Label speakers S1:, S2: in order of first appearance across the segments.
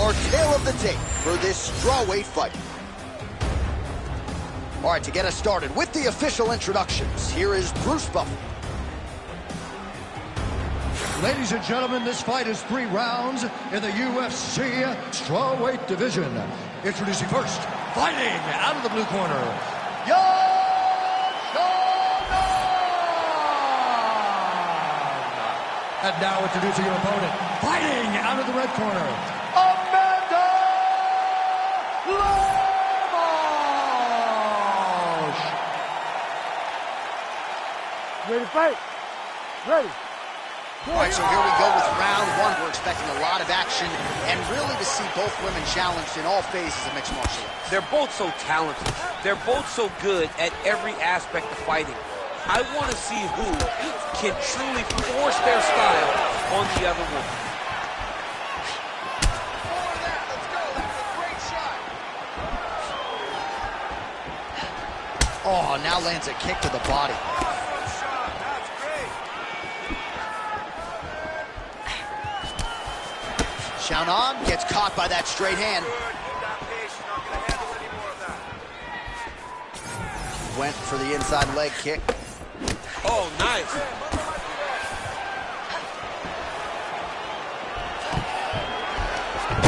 S1: our tale of the tape for this strawweight fight. All right, to get us started with the official introductions, here is Bruce Buffer.
S2: Ladies and gentlemen, this fight is 3 rounds in the UFC strawweight division. Introducing first, fighting out of the blue corner, and now introducing your opponent, fighting out of the red corner, Amanda Lemos.
S3: Ready to fight? Ready.
S1: All right, so here we go with round 1. We're expecting a lot of action and really to see both women challenged in all phases of mixed martial arts.
S4: They're both so talented. They're both so good at every aspect of fighting. I want to see who can truly force their style on the other woman.
S1: Oh, now lands a kick to the body. Xiaonan gets caught by that straight hand. Went for the inside leg kick.
S4: Oh, nice.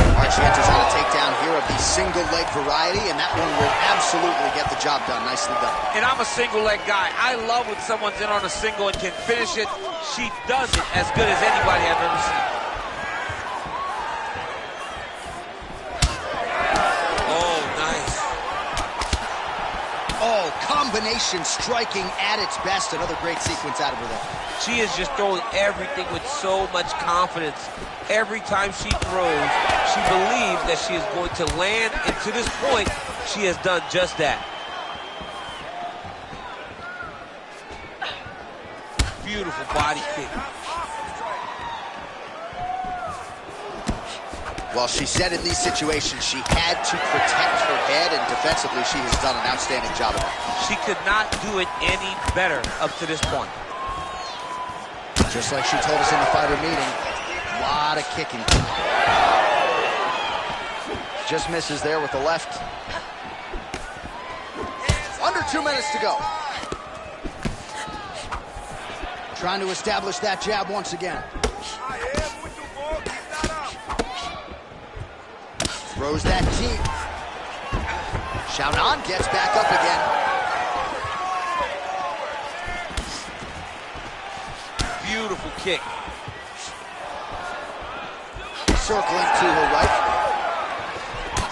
S1: All right, she enters on a takedown here of the single leg variety, and that one will absolutely get the job done. Nicely done.
S4: And I'm a single leg guy. I love when someone's in on a single and can finish it. She does it as good as anybody I've ever seen.
S1: Combination striking at its best. Another great sequence out of her there.
S4: She is just throwing everything with so much confidence. Every time she throws, she believes that she is going to land, and to this point, she has done just that. Beautiful body kick.
S1: Well, she said in these situations she had to protect her head, and defensively she has done an outstanding job of that.
S4: She could not do it any better up to this point.
S1: Just like she told us in the fighter meeting, a lot of kicking. Just misses there with the left. Under 2 minutes to go. Trying to establish that jab once again. Throws that deep. Xiaonan gets back up again.
S4: Beautiful kick.
S1: Circling to her right.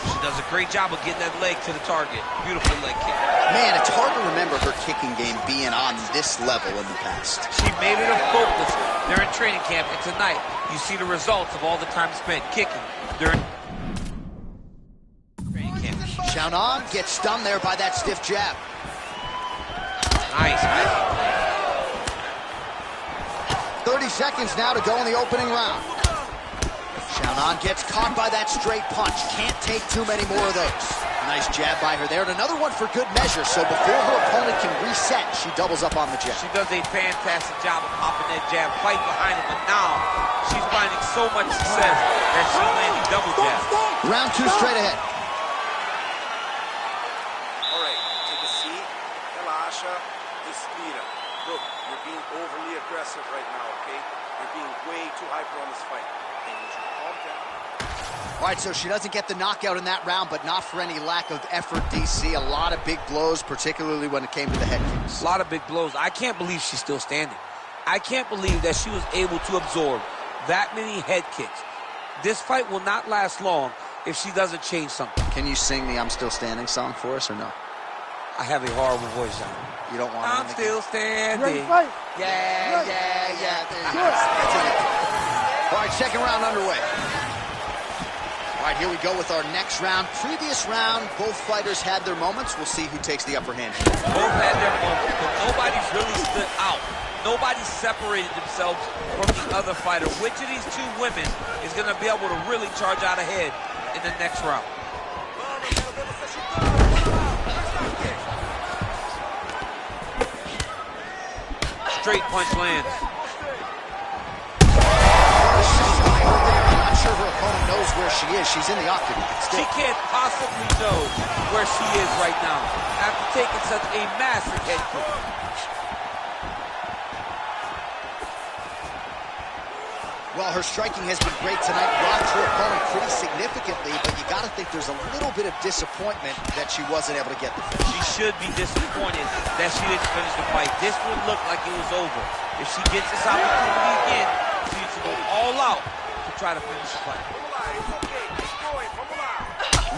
S4: She does a great job of getting that leg to the target. Beautiful leg kick.
S1: Man, it's hard to remember her kicking game being on this level in the past.
S4: She made it a focus during training camp, and tonight you see the results of all the time spent kicking during
S1: Xiaonan gets stunned there by that stiff jab.
S4: Nice.
S1: 30 seconds now to go in the opening round. Xiaonan gets caught by that straight punch. Can't take too many more of those. Nice jab by her there, and another one for good measure. So before her opponent can reset, she doubles up on the jab.
S4: She does a fantastic job of popping that jab, fight behind it, but now she's finding so much success that she's landing double jabs.
S1: Round 2 straight ahead.
S5: Respira. Look, you're being overly aggressive right now, okay? You're being way too hyper on this fight. They need you to calm down.
S1: All right, so she doesn't get the knockout in that round, but not for any lack of effort, DC. A lot of big blows, particularly when it came to the head kicks.
S4: A lot of big blows. I can't believe she's still standing. I can't believe that she was able to absorb that many head kicks. This fight will not last long if she doesn't change something.
S1: Can you sing the I'm Still Standing song for us or no?
S4: I have a horrible voice on it.
S1: You don't want
S4: I'm still standing.
S3: Ready to fight?
S1: Yeah. All right, second round underway. All right, here we go with our next round. Previous round, both fighters had their moments. We'll see who takes the upper hand.
S4: Both had their moments, but nobody's really stood out. Nobody separated themselves from the other fighter. Which of these two women is going to be able to really charge out ahead in the next round? Straight punch lands.
S1: I'm not sure sure her opponent knows where she is. She's in the octagon.
S4: She can't possibly know where she is right now after taking such a massive head kick.
S1: Well, her striking has been great tonight. Rocked her opponent pretty significantly, but you got to think there's a little bit of disappointment that she wasn't able to get the finish.
S4: She should be disappointed that she didn't finish the fight. This would look like it was over. If she gets this opportunity again, she needs to go all out to try to finish the fight.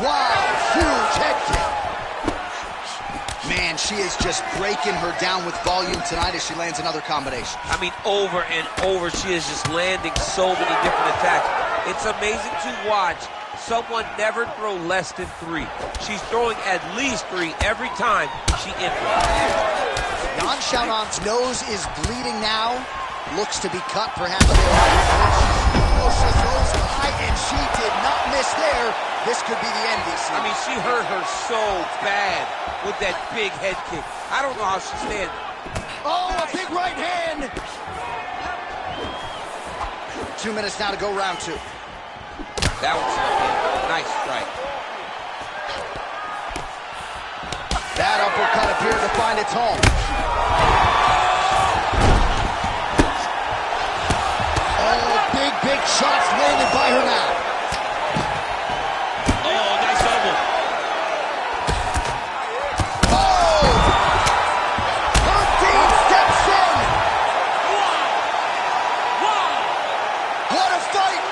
S1: Wow, huge head kick. Man, she is just breaking her down with volume tonight as she lands another combination.
S4: I mean, over and over, she is just landing so many different attacks. It's amazing to watch someone never throw less than 3. She's throwing at least 3 every time she enters.
S1: Yan Xiaonan's nose is bleeding now. Looks to be cut, perhaps. Oh, she goes high, and she did not miss there. This could be the end, DC.
S4: I mean, she hurt her so bad with that big head kick. I don't know how she's standing.
S1: Oh, a big right hand. 2 minutes now to go, round 2.
S4: That was a nice strike.
S1: That uppercut appeared to find its home. Oh, big shots landed by her now.
S4: Oh, nice elbow.
S1: Oh! Her team steps in.
S4: Wow!
S1: What a fight!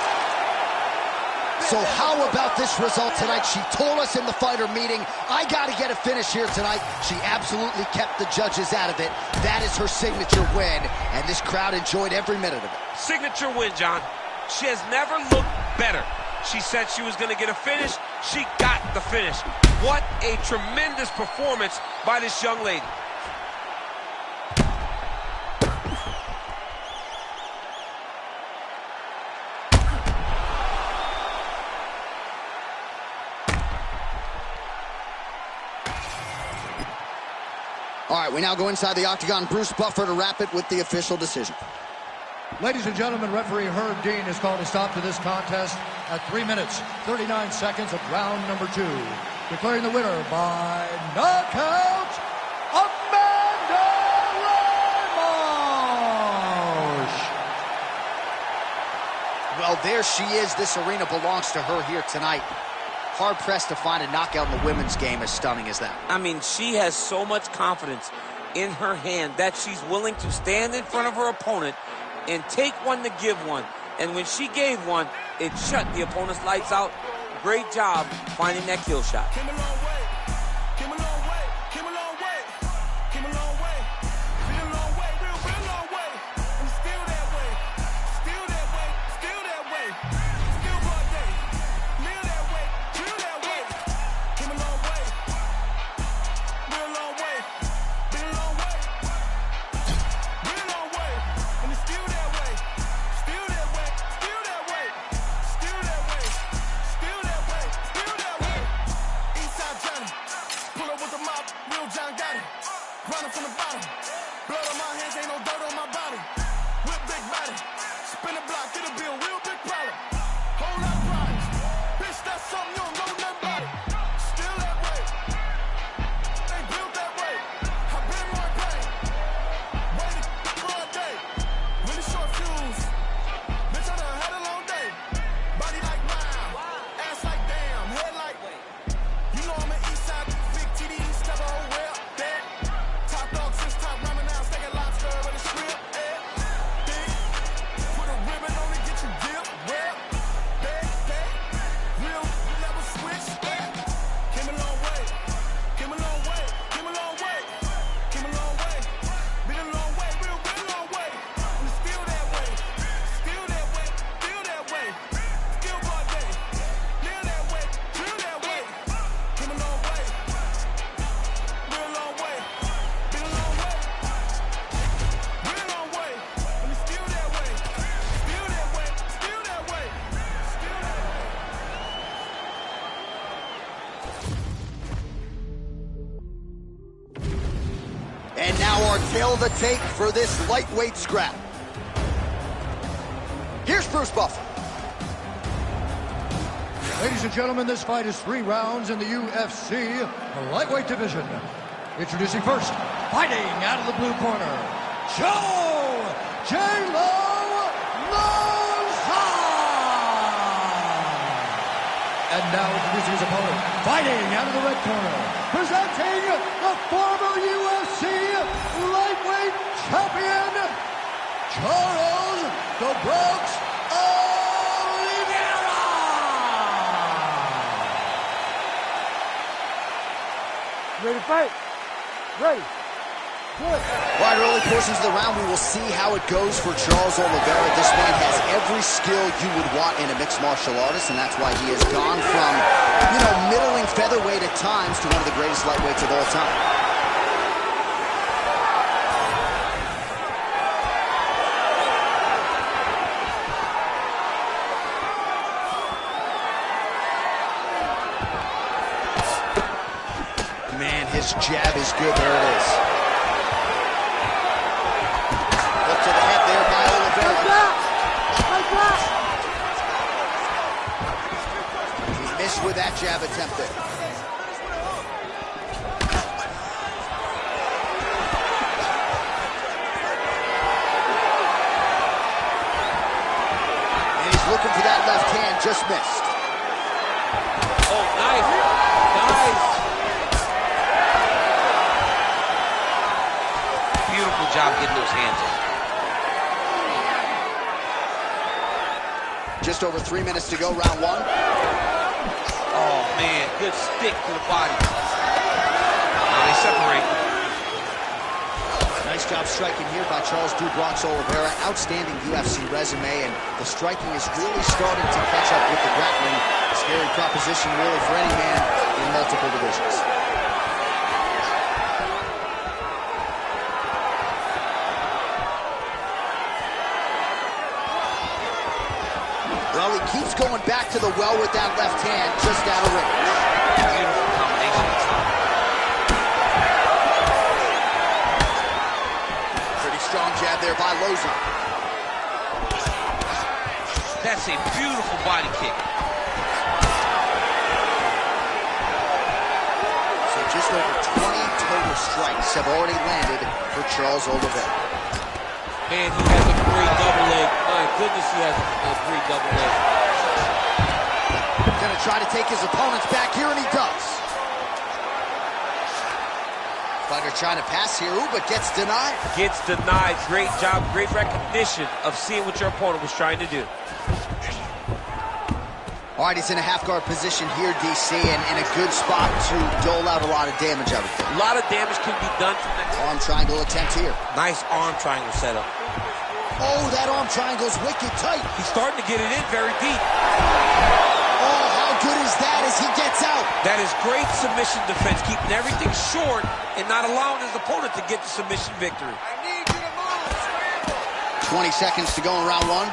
S1: So how about this result tonight? She told us in the fighter meeting, I got to get a finish here tonight. She absolutely kept the judges out of it. That is her signature win, and this crowd enjoyed every minute of it.
S4: Signature win, John. She has never looked better. She said she was going to get a finish. She got the finish. What a tremendous performance by this young lady.
S1: All right, we now go inside the octagon. Bruce Buffer to wrap it with the official decision.
S2: Ladies and gentlemen, referee Herb Dean has called a stop to this contest at 3 minutes, 39 seconds of round number 2. Declaring the winner by knockout, Amanda Ramos.
S1: Well, there she is. This arena belongs to her here tonight. Hard-pressed to find a knockout in the women's game as stunning as that.
S4: I mean, she has so much confidence in her hand that she's willing to stand in front of her opponent and take one to give one. And when she gave one, it shut the opponent's lights out. Great job finding that kill shot.
S6: Came a long way, came a long way, came a long way, came a long way, been a long way, real long way. I'm still that way, still that way, still that way, still broad day, live that way, feel that way. Came a long way, real long way, been a long way, real long way, and it's still that way, still that way, still that way, still that way, still that way, still that way. Eastside Johnny, pull up with the mop, real John got it. Grinding from the bottom, blood on my hands, ain't no dirt on my body. Whip big body, spin the block, it'll be a real big problem. Whole lot of problems, bitch, that's something you don't know nothing about it. Still that way, they built that way. I've been more pain, waiting for a day. Really short fuse, bitch, I done had a long day. Body like mine, ass like damn, head like. You know I'm an Eastside, big TD, step a whole way up there. Top dog, since top ramen now, steak lobster with a shrimp, big. Put a ribbon on it, get you dip, well, big, real level switch, Came a long way, came a long way, came a long way, came a long way. Been a long way, real long way. And it's still that way, still that way, still that way. Still broad day, live that way, feel that way. Came a long way, real long way, been a long way, real long way, and it's still that way, still that way, still that way, still that way.
S1: And now our tail of the tape for this lightweight scrap. Here's Bruce Buffer.
S2: Ladies and gentlemen, this fight is 3 rounds in the UFC lightweight division. Introducing first, fighting out of the blue corner, Joe J-Lo Lozon. And now introducing his opponent, fighting out of the red corner, presenting the former UFC lightweight champion, Charles "The Bronx" Oliveira.
S3: Ready to fight? Ready. Good.
S1: All right, early portions of the round, we will see how it goes for Charles Oliveira. This man has every skill you would want in a mixed martial artist, and that's why he has gone from, middling featherweight at times to one of the greatest lightweights of all time. Man, his jab is good. There it is. Look to the head there by Oliveira. He missed with that jab attempt there. And he's looking for that left hand, just missed.
S4: Oh, nice. Nice. Beautiful job getting those hands up.
S1: Just over 3 minutes to go, round 1.
S4: Oh, man, good stick to the body. Now they separate.
S1: Nice job striking here by Charles "Du Bronx" Oliveira. Outstanding UFC resume, and the striking is really starting to catch up with the grappling. Scary proposition, really, for any man in multiple divisions. Well, he keeps going back to the well with that left hand, just out of range.
S4: Beautiful combination.
S1: Pretty strong jab there by Lozon.
S4: That's a beautiful body kick.
S1: So just over 20 total strikes have already landed for Charles Oliveira.
S4: Man, he has a great double leg. My goodness, he has a great double leg.
S1: Gonna try to take his opponents back here, and he does. Fighter trying to pass here, but gets denied.
S4: Gets denied. Great job, great recognition of seeing what your opponent was trying to do.
S1: All right, he's in a half-guard position here, DC, and in a good spot to dole out a lot of damage, I would think.
S4: A lot of damage can be done from that.
S1: Arm triangle attempt here.
S4: Nice arm triangle setup.
S1: Oh, that arm triangle's wicked tight.
S4: He's starting to get it in very deep.
S1: Oh, how good is that as he gets out?
S4: That is great submission defense, keeping everything short and not allowing his opponent to get the submission victory.
S1: 20 seconds to go in round 1.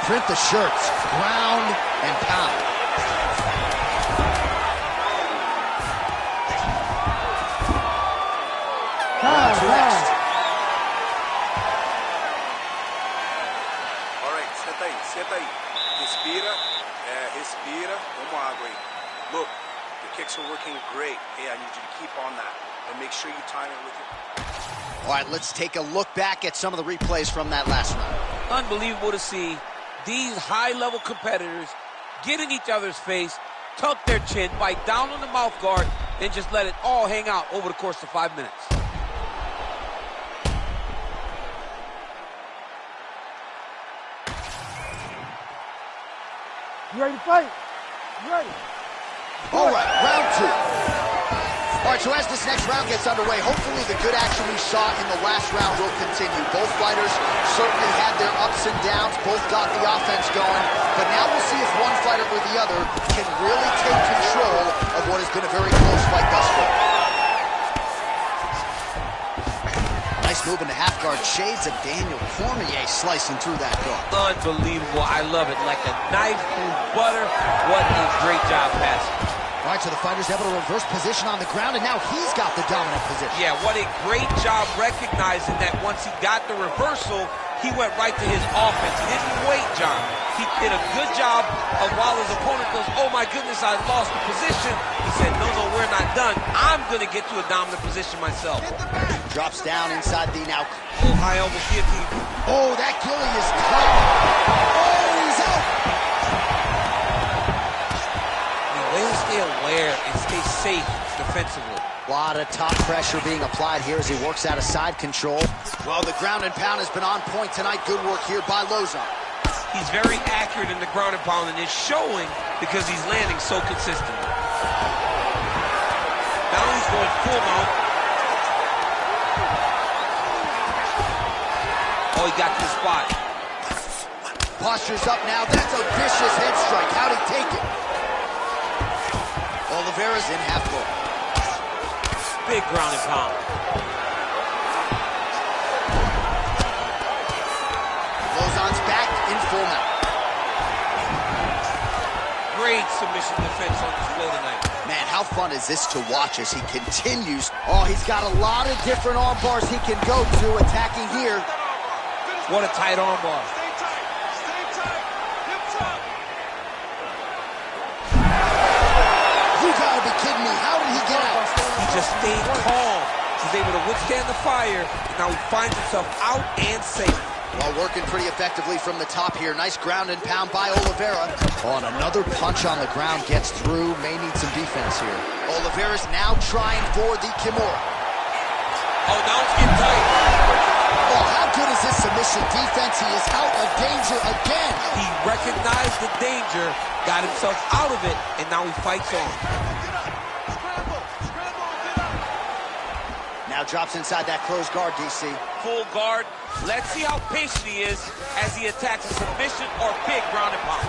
S1: Print the shirts, ground and pound. Round 2 next.
S5: All right, senta aí. Respira, respira, toma água aí. Look, the kicks are working great. Hey, I need you to keep on that. And make sure you time it with your...
S1: All right, let's take a look back at some of the replays from that last round.
S4: Unbelievable to see these high-level competitors get in each other's face, tuck their chin, bite down on the mouth guard, and just let it all hang out over the course of 5 minutes.
S3: You ready to fight? You ready?
S1: All right, round 2. All right, so as this next round gets underway, hopefully the good action we saw in the last round will continue. Both fighters certainly had their ups and downs, both got the offense going, but now we'll see if one fighter or the other can really take control of what has been a very close fight thus far. Nice move into half guard, shades of Daniel Cormier slicing through that guard.
S4: Unbelievable, I love it, like a knife through butter. What a great job passing.
S1: All right, so the fighter's able to reverse position on the ground, and now he's got the dominant position.
S4: Yeah, what a great job recognizing that once he got the reversal, he went right to his offense. He didn't wait, John. He did a good job of while his opponent goes, oh my goodness, I lost the position. He said, no, we're not done. I'm going to get to a dominant position myself.
S1: Drops down inside the now.
S4: Oh, high elbow guillotine.
S1: Oh, that Gilly is cut. Oh, he's out.
S4: The way to stay aware and stay safe defensively.
S1: A lot of top pressure being applied here as he works out of side control. Well, the ground and pound has been on point tonight. Good work here by Lozon.
S4: He's very accurate in the ground and pound, and it's showing because he's landing so consistently. Now he's going full mount. Oh, he got to the spot.
S1: Posture's up now. That's a vicious head strike. How'd he take it? Oliveira's in half guard.
S4: Big ground and pound.
S1: Lozon's back in full mount.
S4: Great submission defense on display tonight.
S1: Man, how fun is this to watch as he continues? Oh, he's got a lot of different arm bars he can go to attacking here.
S4: What a tight arm bar.
S6: Stay tight. Stay tight. Hip tuck.
S1: You gotta be kidding me. How did he get out?
S4: He just stayed calm. He's able to withstand the fire. And now he finds himself out and safe.
S1: Well, working pretty effectively from the top here. Nice ground and pound by Oliveira. Oh, and another punch on the ground gets through. May need some defense here. Oliveira's now trying for the Kimura.
S4: Oh, now it's getting tight.
S1: Oh, how good is this submission defense? He is out of danger again.
S4: He recognized the danger, got himself out of it, and now he fights on.
S1: Now drops inside that closed guard, DC.
S4: Full guard. Let's see how patient he is as he attacks a submission or big ground and pound.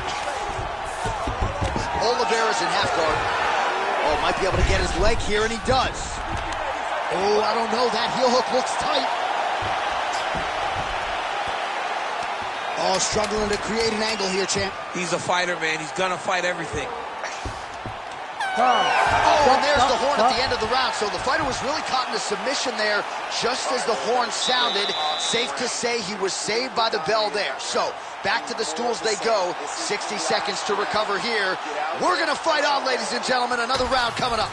S1: Oliveira's in half guard. Oh, might be able to get his leg here, and he does. Oh, I don't know. That heel hook looks tight. Oh, struggling to create an angle here, champ.
S4: He's a fighter, man. He's gonna fight everything.
S1: Oh, and there's the horn at the end of the round. So the fighter was really caught in a submission there just as the horn sounded. Safe to say he was saved by the bell there. So back to the stools they go. 60 seconds to recover here. We're going to fight on, ladies and gentlemen. Another round coming up.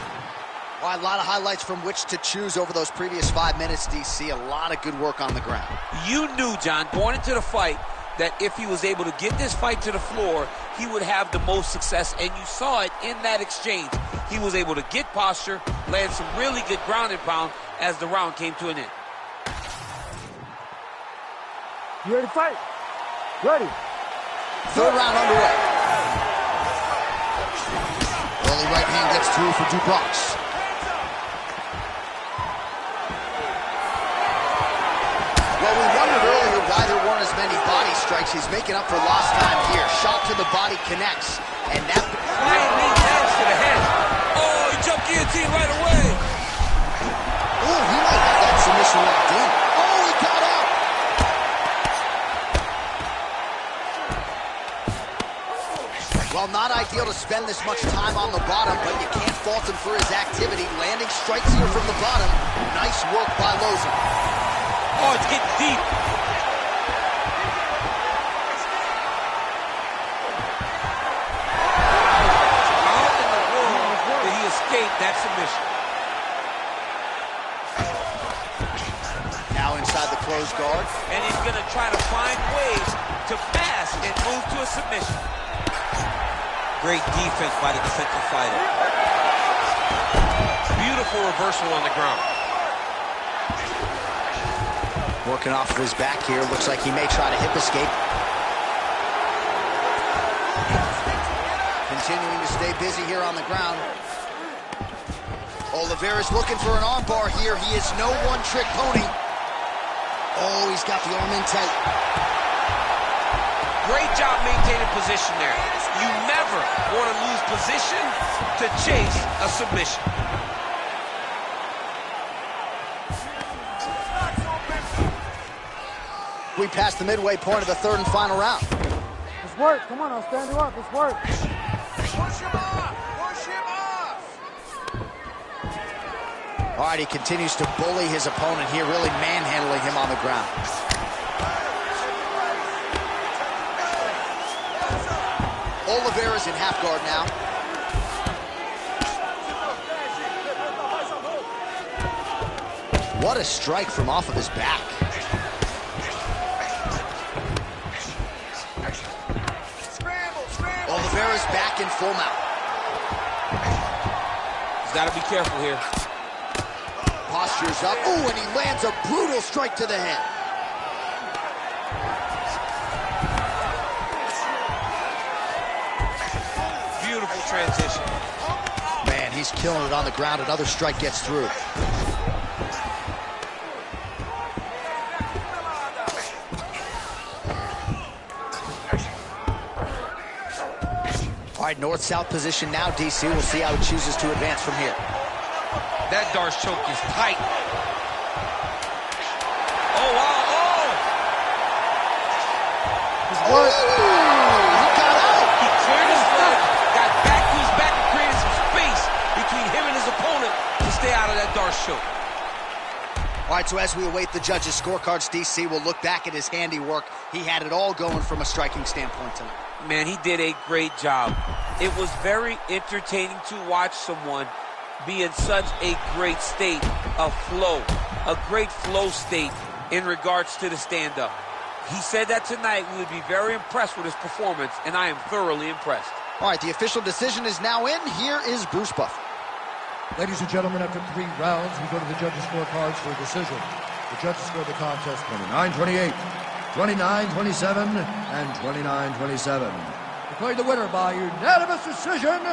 S1: Well, a lot of highlights from which to choose over those previous 5 minutes, DC. A lot of good work on the ground.
S4: You knew, John, going into the fight, that if he was able to get this fight to the floor, he would have the most success, and you saw it in that exchange. He was able to get posture, land some really good ground and pound as the round came to an end.
S3: You ready to fight? Ready.
S1: Third round underway. Early right hand gets through for Dubois. Well, we wondered earlier why there weren't as many body strikes. He's making up for lost time here. Shot to the body connects. And that...
S4: Flying knee lands to the head. Oh, he jumped guillotine right away.
S1: Oh, he might have that submission locked in. Oh, he got out. Well, not ideal to spend this much time on the bottom, but you can't fault him for his activity. Landing strikes here from the bottom. Nice work by Lozon.
S4: Oh, it's getting deep. How in the world did he escape that submission?
S1: Now inside the closed guard.
S4: And he's going to try to find ways to pass and move to a submission. Great defense by the defensive fighter. Beautiful reversal on the ground.
S1: Working off of his back here. Looks like he may try to hip escape. Continuing to stay busy here on the ground. Oliveira's looking for an armbar here. He is no one-trick pony. Oh, he's got the arm in tight.
S4: Great job maintaining position there. You never want to lose position to chase a submission.
S1: We passed the midway point of the third and final round.
S3: Let's work. Come on, I'll stand you up. Let's work.
S6: Push him off. Push him off.
S1: All right, he continues to bully his opponent here, really manhandling him on the ground. Oliveira's in half guard now. What a strike from off of his back. Oliveira's back in full mount.
S4: He's got to be careful here.
S1: Postures up. Ooh, and he lands a brutal strike to the head.
S4: Beautiful transition.
S1: Man, he's killing it on the ground. Another strike gets through. All right, north-south position now, DC. We'll see how he chooses to advance from here.
S4: That Darce choke is tight. Oh, wow, oh!
S3: What?
S1: He got out.
S4: He cleared his leg, got back to his back, and created some space between him and his opponent to stay out of that Darce choke.
S1: All right, so as we await the judges' scorecards, DC will look back at his handiwork. He had it all going from a striking standpoint tonight.
S4: Man, he did a great job. It was very entertaining to watch someone be in such a great state of flow, a great flow state in regards to the stand-up. He said that tonight we would be very impressed with his performance, and I am thoroughly impressed.
S1: All right, the official decision is now in. Here is Bruce Buffer.
S2: Ladies and gentlemen, after 3 rounds, we go to the judges' scorecards for a decision. The judges scored the contest 29-28, 29-27, and 29-27. Declaring the winner by unanimous decision,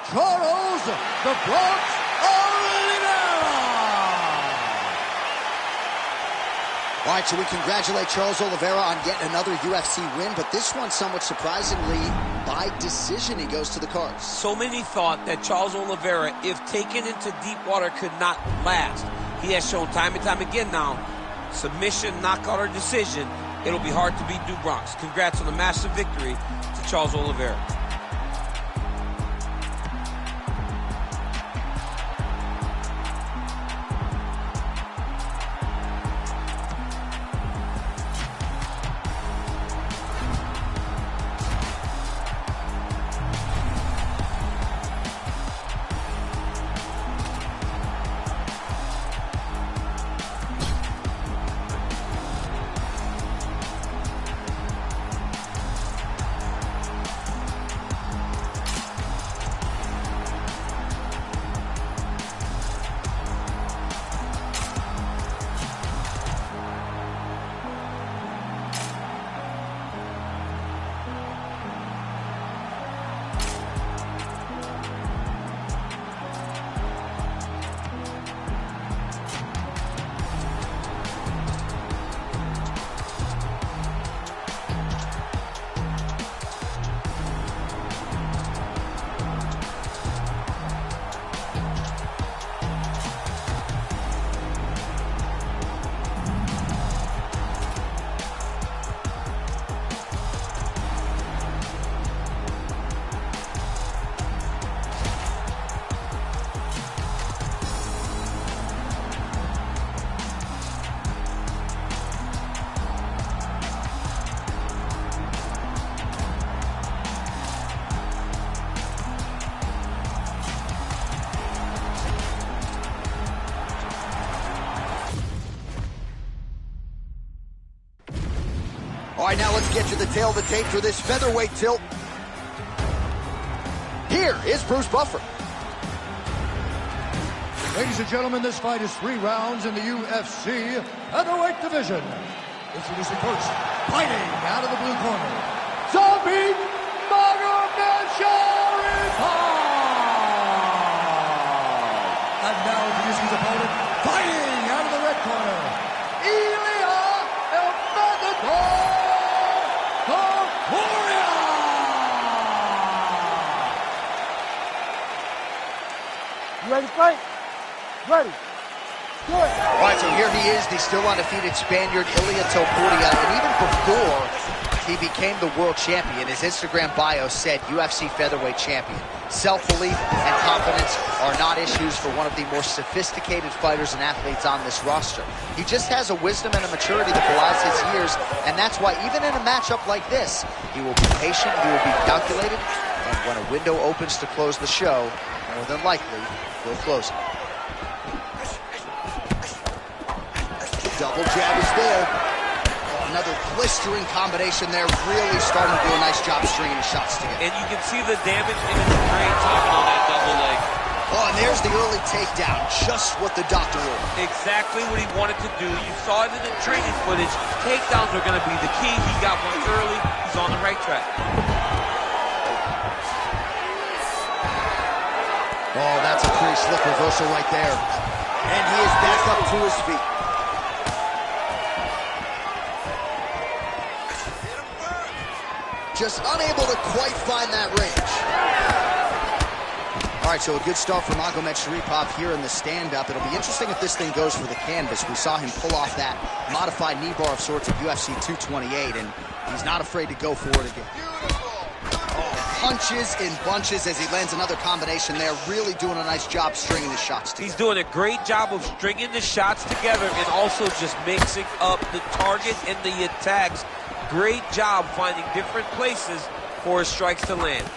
S2: Charles "The Bronx" Oliveira!
S1: All right, so we congratulate Charles Oliveira on yet another UFC win, but this one, somewhat surprisingly, by decision, he goes to the cards.
S4: So many thought that Charles Oliveira, if taken into deep water, could not last. He has shown time and time again now, submission, knockout, or decision, it'll be hard to beat Du Bronx. Congrats on a massive victory to Charles Oliveira.
S1: All right, now let's get to the tail of the tape for this featherweight tilt. Here is Bruce Buffer.
S2: Ladies and gentlemen, this fight is 3 rounds in the UFC featherweight division. Introducing first, fighting out of the blue corner, Zombie Magomedov. And now introducing his opponent, fighting out of the red corner, Ilya El Matador Topuria.
S3: You ready to fight? Ready. Do it.
S1: All right, so here he is, the still undefeated Spaniard, Ilya Topuria. And even before He became the world champion. His Instagram bio said UFC featherweight champion. Self-belief and confidence are not issues for one of the more sophisticated fighters and athletes on this roster. He just has a wisdom and a maturity that belies his years, and that's why even in a matchup like this, he will be patient, he will be calculated, and when a window opens to close the show, more than likely, he'll close it. Double jab is there. Another blistering combination there, really starting to do a nice job stringing the shots together.
S4: And you can see the damage in his brain talking on that double leg.
S1: Oh, and there's the early takedown, just what the doctor ordered.
S4: Exactly what he wanted to do. You saw it in the training footage. Takedowns are going to be the key. He got one early. He's on the right track.
S1: Oh, that's a pretty slick reversal right there. And he is back up to his feet. Just unable to quite find that range. All right, so a good start for Magomed Sharipov here in the stand-up. It'll be interesting if this thing goes for the canvas. We saw him pull off that modified knee bar of sorts at UFC 228, and he's not afraid to go for it again. Oh, punches in bunches as he lands another combination there, really doing a nice job stringing the shots together.
S4: He's doing a great job of stringing the shots together and also just mixing up the target and the attacks. Great job finding different places for his strikes to land.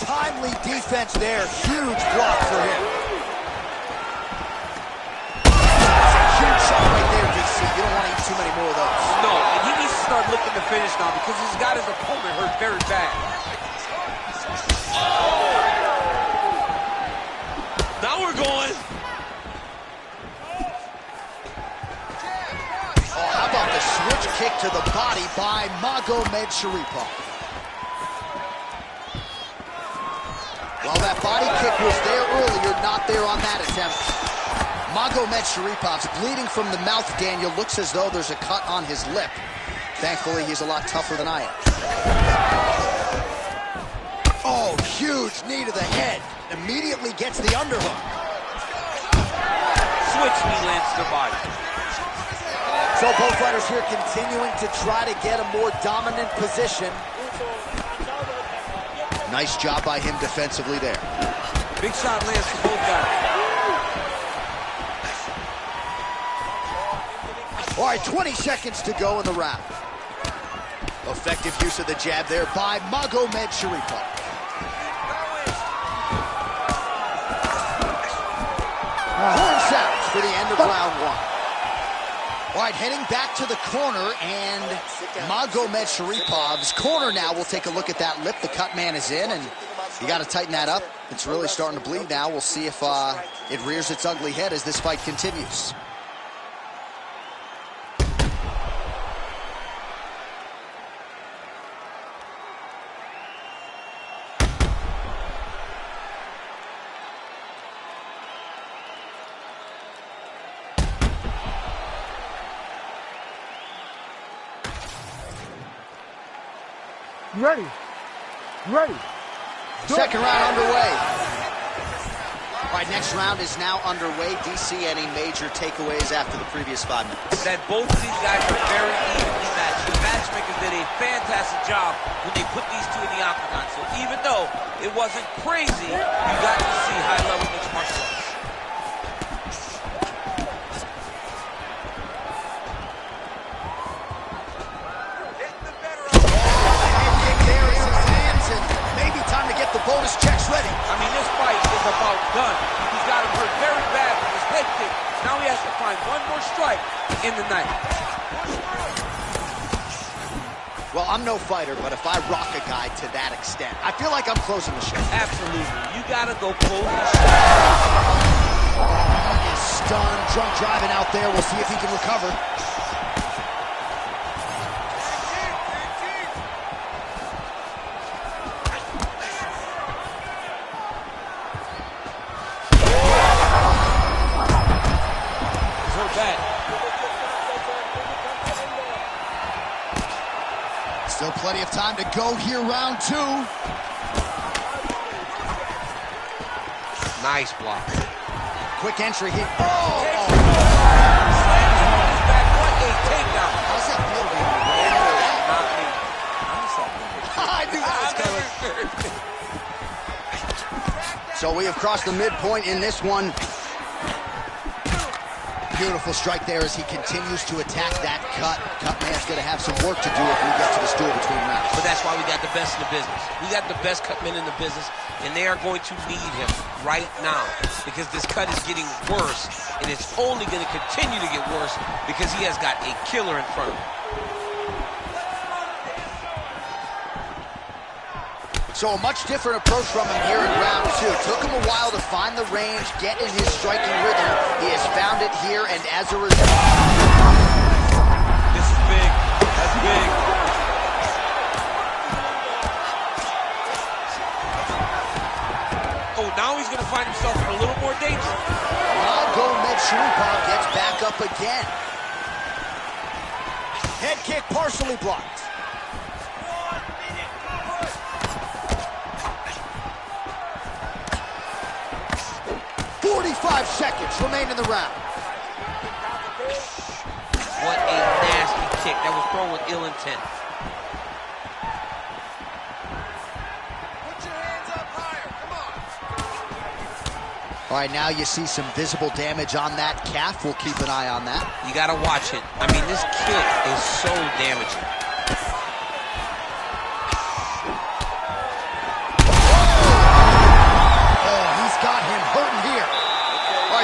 S1: Timely defense there. Huge block for him. That's a huge shot right there, DC. You don't want to eat too many more of those.
S4: No, and he needs to start looking to finish now because he's got his opponent hurt very bad. Now we're going.
S1: How about the switch kick to the body by Magomed Sharipov? Well, that body kick was there earlier, not there on that attempt. Magomed Sharipov's bleeding from the mouth, Daniel. Looks as though there's a cut on his lip. Thankfully, he's a lot tougher than I am. Oh, huge knee to the head. Immediately gets the underhook.
S4: Switch knee lands to the body.
S1: So both fighters here continuing to try to get a more dominant position. Nice job by him defensively there.
S4: Big shot lands for both guys.
S1: All right, 20 seconds to go in the round. Effective use of the jab there by Magomed Sharipov. Horn sounds for the end of round one. All right, heading back to the corner, and Magomed Sharipov's corner now. We'll take a look at that lip. The cut man is in, and you got to tighten that up. It's really starting to bleed now. We'll see if it rears its ugly head as this fight continues.
S3: You ready? You ready?
S1: Second round underway. All right, next round is now underway. DC, any major takeaways after the previous 5 minutes?
S4: That both of these guys are very evenly matched. The matchmakers did a fantastic job when they put these two in the octagon. So even though it wasn't crazy, you got to see high-level mixed martial arts.
S1: Bonus checks ready.
S4: I mean, this fight is about done. He's got him hurt very bad with his head kick. Now he has to find one more strike in the night.
S1: Well, I'm no fighter, but if I rock a guy to that extent, I feel like I'm closing the show.
S4: Absolutely. You got to go close the show.
S1: He is stunned, drunk driving out there. We'll see if he can recover. Still plenty of time to go here, round two.
S4: Nice block.
S1: Quick entry here.
S4: Slams on his back. What a takedown.
S1: How's that feel being So we have crossed the midpoint in this one. Beautiful strike there as he continues to attack that cut. Cutman's going to have some work to do if we get to the stool between rounds.
S4: But that's why we got the best in the business. We got the best cutmen in the business, and they are going to need him right now because this cut is getting worse, and it's only going to continue to get worse because he has got a killer in front of him.
S1: So a much different approach from him here in round 2. Took him a while to find the range, get in his striking rhythm. He has found it here, and as a result...
S4: This is big. That's big. Oh, now he's going to find himself in a little more danger.
S1: Sharipov gets back up again. Head kick partially blocked. 45 seconds remain in the round.
S4: What a nasty kick. That was thrown with ill intent.
S6: Put your hands up higher. Come on.
S1: All right, now you see some visible damage on that calf. We'll keep an eye on that.
S4: You got to watch it. I mean, this kick is so damaging.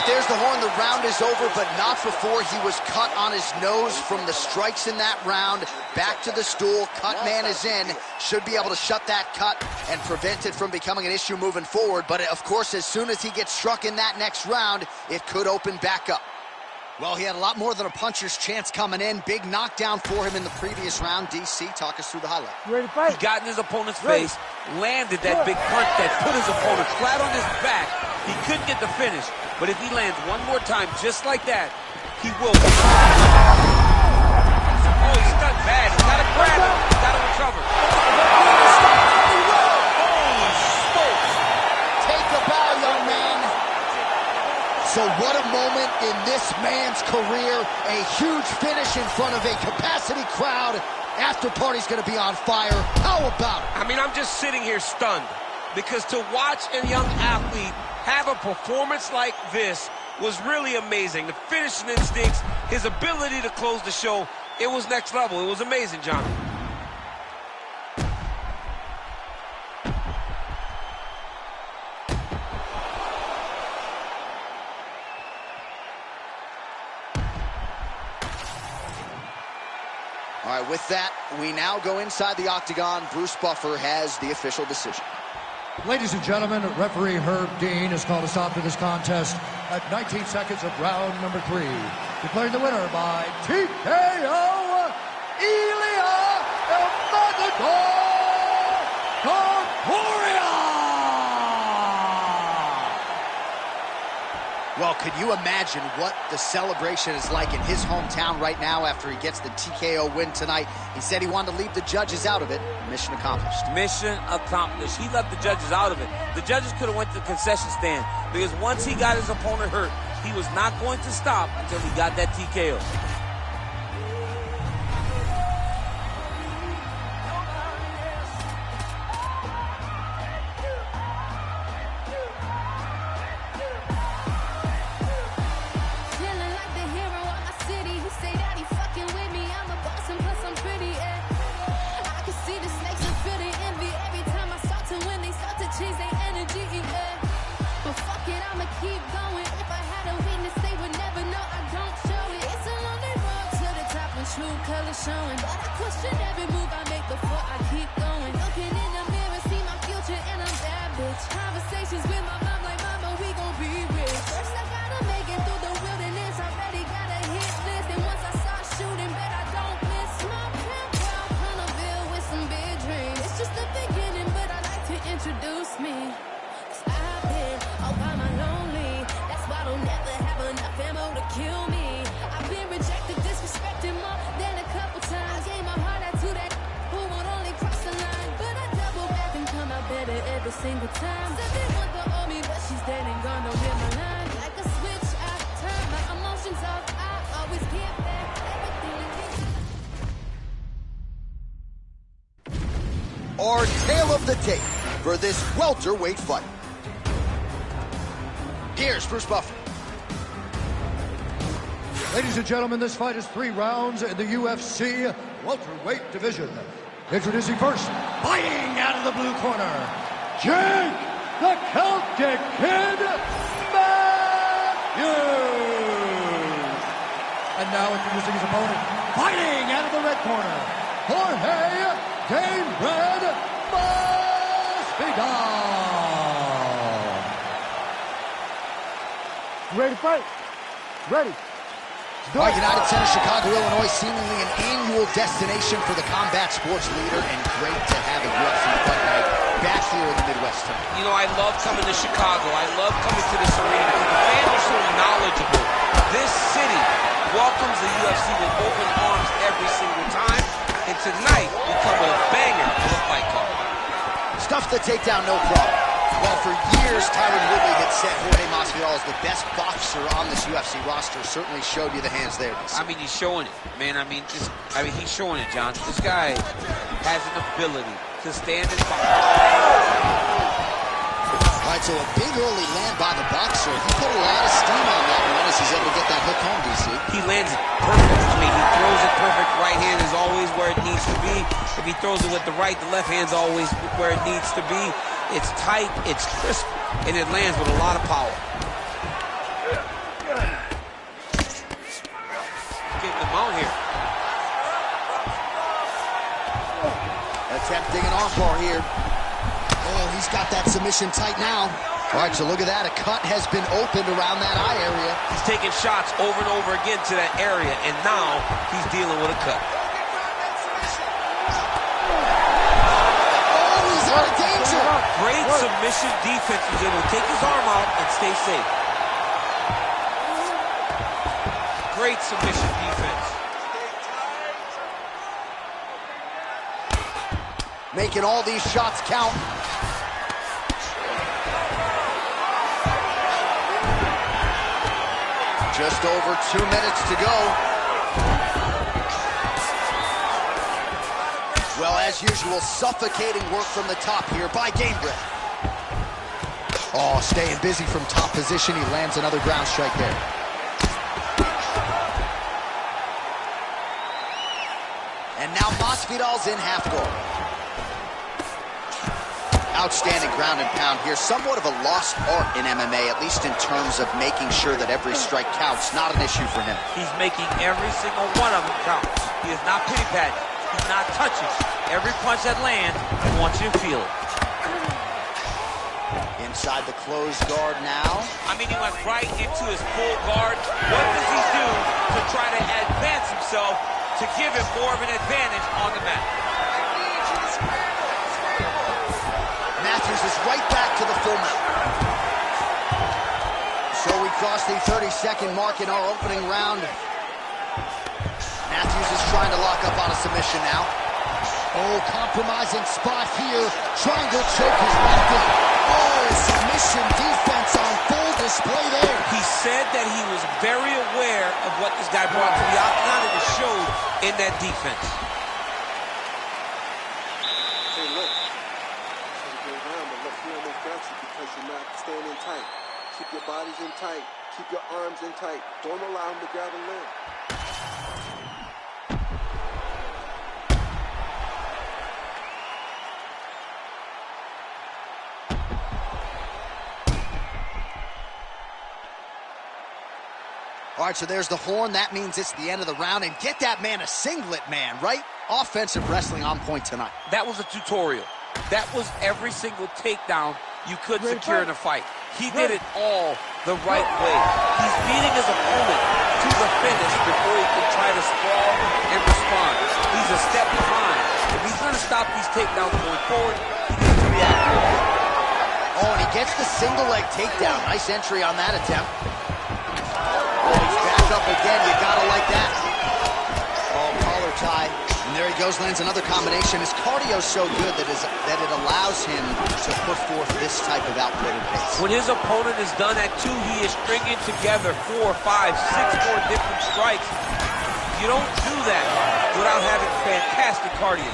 S1: There's the horn. The round is over, but not before he was cut on his nose from the strikes in that round. Back to the stool. Cut man is in. Should be able to shut that cut and prevent it from becoming an issue moving forward. But, of course, as soon as he gets struck in that next round, it could open back up. Well, he had a lot more than a puncher's chance coming in. Big knockdown for him in the previous round. DC, talk us through the highlight.
S3: You ready to fight?
S4: He got in his opponent's face, landed that big punch that put his opponent flat on his back. He couldn't get the finish, but if he lands one more time just like that, he will. Oh, he's stuck bad. He's got to grab him. He's got to recover. Holy smokes.
S1: Take a bow, young man. So what a moment in this man's career. A huge finish in front of a capacity crowd. After party's going to be on fire. How about it?
S4: I mean, I'm just sitting here stunned because to watch a young athlete have a performance like this was really amazing. The finishing instincts, his ability to close the show, it was next level. It was amazing, John.
S1: All right, with that, we now go inside the octagon. Bruce Buffer has the official decision.
S2: Ladies and gentlemen, referee Herb Dean has called a stop to this contest at 19 seconds of round number 3. Declaring the winner by TKO, Ilya Concordia!
S1: Well, could you imagine what the celebration is like in his hometown right now after he gets the TKO win tonight? He said he wanted to leave the judges out of it. Mission accomplished.
S4: Mission accomplished. He left the judges out of it. The judges could have went to the concession stand because once he got his opponent hurt, he was not going to stop until he got that TKO.
S7: Showing, but I question every move I make before I keep going. Looking in the mirror, see my future, and I'm that bitch. Conversations with my mom, like, mama, we gon' be rich. First I gotta make it through the wilderness. Already got a hit list, and once I start shooting, bet I don't miss. Small town girl, Hunterville with some big dreams. It's just the beginning, but I like to introduce me. 'Cause I've been all by my lonely. That's why I don't never have enough ammo to kill me. I've been rejected, disrespected more than a couple times. Gave my heart out to that who would only cross the line, but I double back and come out better every single time. Said they want the owe me, but she's dead and gone, don't hit my line. Like a switch, I turn my emotions off. I always give back everything to me.
S1: Our tale of the tape for this welterweight fight. Here's Bruce Buffer.
S2: Ladies and gentlemen, this fight is 3 rounds in the UFC welterweight division. Introducing first, fighting out of the blue corner, Jake the Celtic Kid Matthews. And now introducing his opponent, fighting out of the red corner, Jorge Gamebred Masvidal.
S3: Ready to fight? Ready.
S1: All right, United Center, Chicago, Illinois, seemingly an annual destination for the combat sports leader, and great to have a UFC fight night back here in the Midwest tonight.
S4: You know, I love coming to Chicago. I love coming to this arena. The fans are so knowledgeable. This city welcomes the UFC with open arms every single time, and tonight we come with a banger of a fight card.
S1: Stuff the takedown, no problem. Well, for years, Tyron Woodley had said Jorge Masvidal is the best boxer on this UFC roster. Certainly showed you the hands there.
S4: I mean, he's showing it, man. I mean, he's showing it, John. This guy has an ability to stand and fight.
S1: All right, so a big early land by the boxer. He put a lot of steam on that one as he's able to get that hook home, DC.
S4: He lands it perfect. I mean, he throws it perfect. Right hand is always where it needs to be. If he throws it with the right, the left hand's always where it needs to be. It's tight, it's crisp, and it lands with a lot of power. Getting the mount here.
S1: Attempting an armbar here. Oh, he's got that submission tight now. All right, so look at that. A cut has been opened around that eye area.
S4: He's taking shots over and over again to that area, and now he's dealing with a cut.
S1: Oh, he's out of danger.
S4: Great submission defense. He's able to take his arm out and stay safe. Great submission defense.
S1: Making all these shots count. Just over 2 minutes to go. Well, as usual, suffocating work from the top here by Gamebred. Oh, staying busy from top position. He lands another ground strike there. And now Masvidal's in half guard. Outstanding ground and pound here. Somewhat of a lost art in MMA, at least in terms of making sure that every strike counts. Not an issue for him.
S4: He's making every single one of them count. He is not pity-patting. He's not touching. Every punch that lands, he wants you to feel it.
S1: Inside the closed guard now.
S4: I mean, he went right into his full guard. What does he do to try to advance himself to give him more of an advantage on the mat?
S1: Matthews is right back to the full mount. So we cross the 30-second mark in our opening round. Matthews is trying to lock up on a submission now. Oh, compromising spot here. Triangle choke is locked in. Oh, submission defense on full display there.
S4: He said that he was very aware of what this guy brought to the octagon, and it showed in that defense.
S8: Hey, look. Go around, but look, you almost got you because you're not staying in tight. Keep your bodies in tight. Keep your arms in tight. Don't allow him to grab a limb.
S1: All right, so there's the horn. That means it's the end of the round. And get that man a singlet, man, right? Offensive wrestling on point tonight.
S4: That was a tutorial. That was every single takedown you could secure in a fight. He did it all the right way. He's beating his opponent to the finish before he can try to sprawl and respond. He's a step behind. If he's going to stop these takedowns going forward, he needs to react.
S1: Oh, and he gets the single leg takedown. Nice entry on that attempt. Oh, he's back up again. You gotta like that. Oh, collar tie. And there he goes, lands another combination. His cardio's so good that it allows him to put forth this type of output and pace.
S4: When his opponent is done at 2, he is stringing together 4, 5, 6 more different strikes. You don't do that without having fantastic cardio.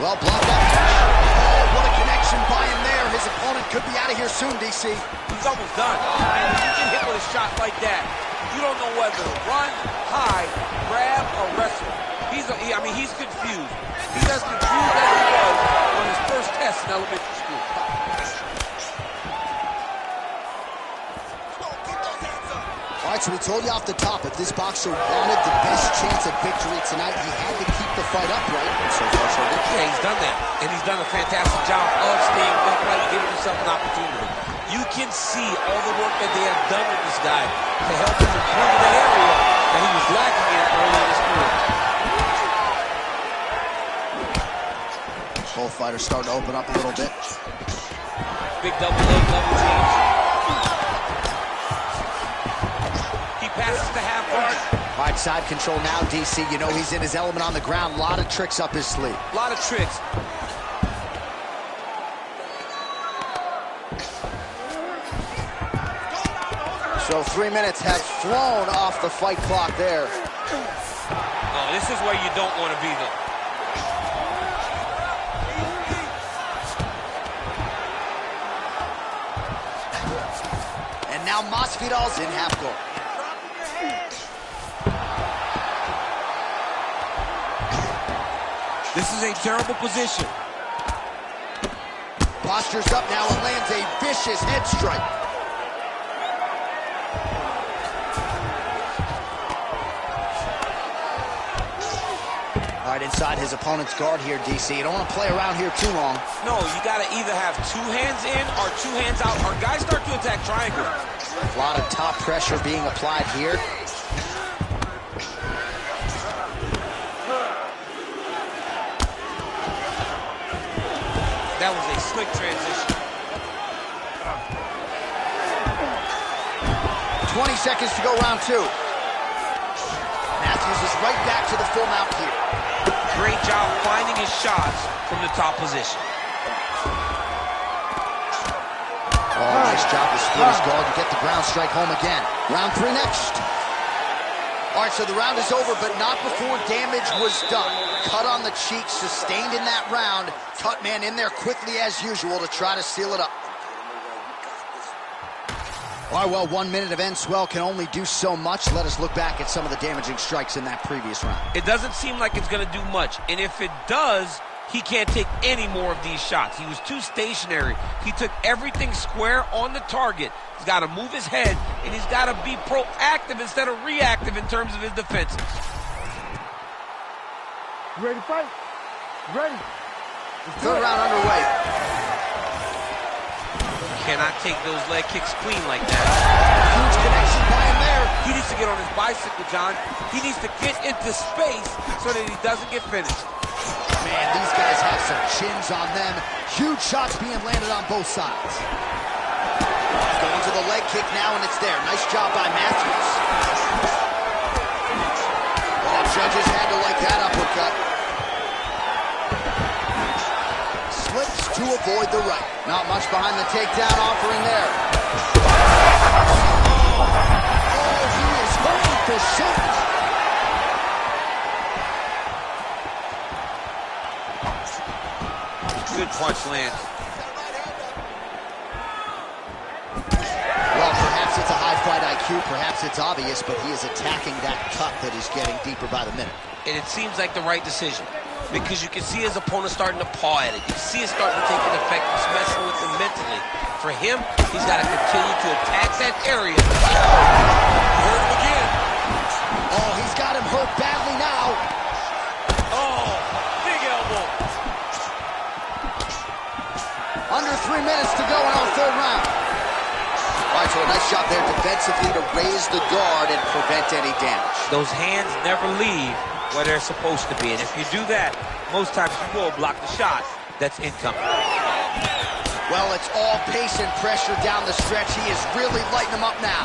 S1: Well, blocked up. Oh, what a connection by him there. His opponent could be out of here soon, DC.
S4: He's almost done. And if you get hit with a shot like that, you don't know whether to run, hide, grab, or wrestle. He's confused. He's as confused as he was on his first test in elementary school.
S1: All right, so we told you off the top, if this boxer wanted the best chance at victory tonight, he had to keep the fight upright. And so far, so good.
S4: Yeah, he's done that. And he's done a fantastic job of staying upright, giving himself an opportunity. You can see all the work that they have done with this guy to help him improve in that area that he was lacking in early in his career.
S1: Both fighters starting to open up a little bit.
S4: Big double leg, double change. He passes to half guard.
S1: All right, side control now, DC. You know he's in his element on the ground. A lot of tricks up his sleeve.
S4: A lot of tricks.
S1: So 3 minutes have flown off the fight clock there.
S4: Oh, this is where you don't want to be, though.
S1: And now Masvidal's in half guard.
S4: This is a terrible position.
S1: Postures up now and lands a vicious head strike. All right, inside his opponent's guard here, DC. You don't want to play around here too long.
S4: No, you got to either have two hands in or two hands out, or guys start to attack triangle.
S1: A lot of top pressure being applied here.
S4: That was a slick transition.
S1: 20 seconds to go, round two. Matthews is right back to the full mount here.
S4: Great job finding his shots from the top position.
S1: Oh, nice job to split his guard and get the ground strike home again. Round three next. All right, so the round is over, but not before damage was done. Cut on the cheek, sustained in that round. Cut man in there quickly as usual to try to seal it up. All right, well, 1 minute of end swell can only do so much. Let us look back at some of the damaging strikes in that previous round.
S4: It doesn't seem like it's going to do much, and if it does, he can't take any more of these shots. He was too stationary. He took everything square on the target. He's got to move his head, and he's got to be proactive instead of reactive in terms of his defenses.
S3: You ready to fight? You ready?
S1: Third round underway.
S4: Cannot take those leg kicks clean like that.
S1: Huge connection by him there.
S4: He needs to get on his bicycle, John. He needs to get into space so that he doesn't get finished.
S1: Man, these guys have some chins on them. Huge shots being landed on both sides. Going to the leg kick now, and it's there. Nice job by Matthews. Oh, judges had to like that uppercut. Slips to avoid the right. Not much behind the takedown offering there. Oh, he is hoping for something.
S4: Good punch lands.
S1: Well, perhaps it's a high fight IQ, perhaps it's obvious, but he is attacking that cut that is getting deeper by the minute.
S4: And it seems like the right decision, because you can see his opponent starting to paw at it. You can see it starting to take an effect. It's messing with him mentally. For him, he's got to continue to attack that area. Hurt him again.
S1: Oh, he's got him hurt badly now.
S4: Oh, big elbow.
S1: Under 3 minutes to go in our third round. All right, so a nice job there defensively to raise the guard and prevent any damage.
S4: Those hands never leave where they're supposed to be. And if you do that, most times you will block the shot that's incoming.
S1: Well, it's all pace and pressure down the stretch. He is really lighting them up now.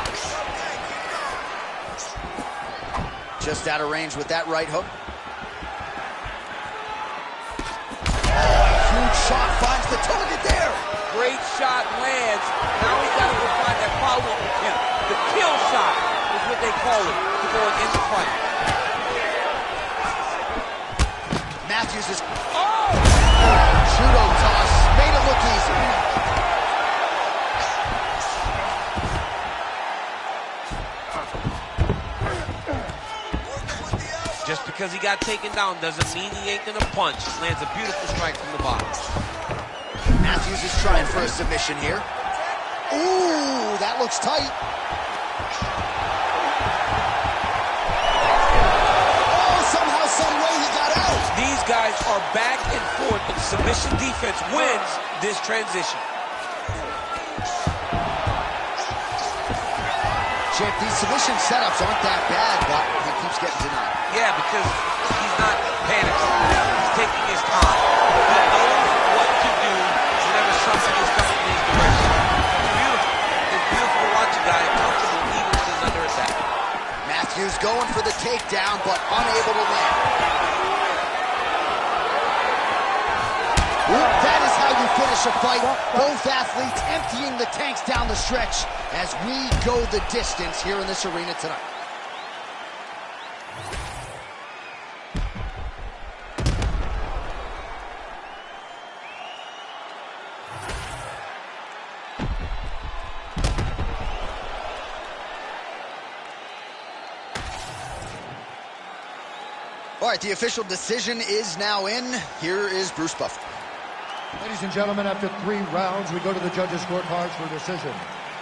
S1: Just out of range with that right hook. Huge shot finds the target there.
S4: Great shot lands. Now he's got to go find that follow-up attempt. The kill shot is what they call it to go in the fight.
S1: Matthews is... Oh! Judo toss. made it look easy.
S4: Just because he got taken down doesn't mean he ain't gonna punch. Lands a beautiful strike from the box.
S1: Matthews is trying for a submission here. Ooh, that looks tight. Oh, somehow, some way he got out.
S4: These guys are back and forth, but submission defense wins this transition.
S1: Champ, these submission setups aren't that bad, but he keeps getting denied.
S4: Yeah, because he's not panicking. He's taking his time. He knows what to do whenever something is coming in his direction. It's beautiful. It's beautiful to watch a guy comfortable even when he's under attack.
S1: Matthews going for the takedown, but unable to land. That is how you finish a fight. Both athletes emptying the tanks down the stretch as we go the distance here in this arena tonight. All right, the official decision is now in. Here is Bruce Buffer.
S2: Ladies and gentlemen, after 3 rounds, we go to the judges' scorecards for decision.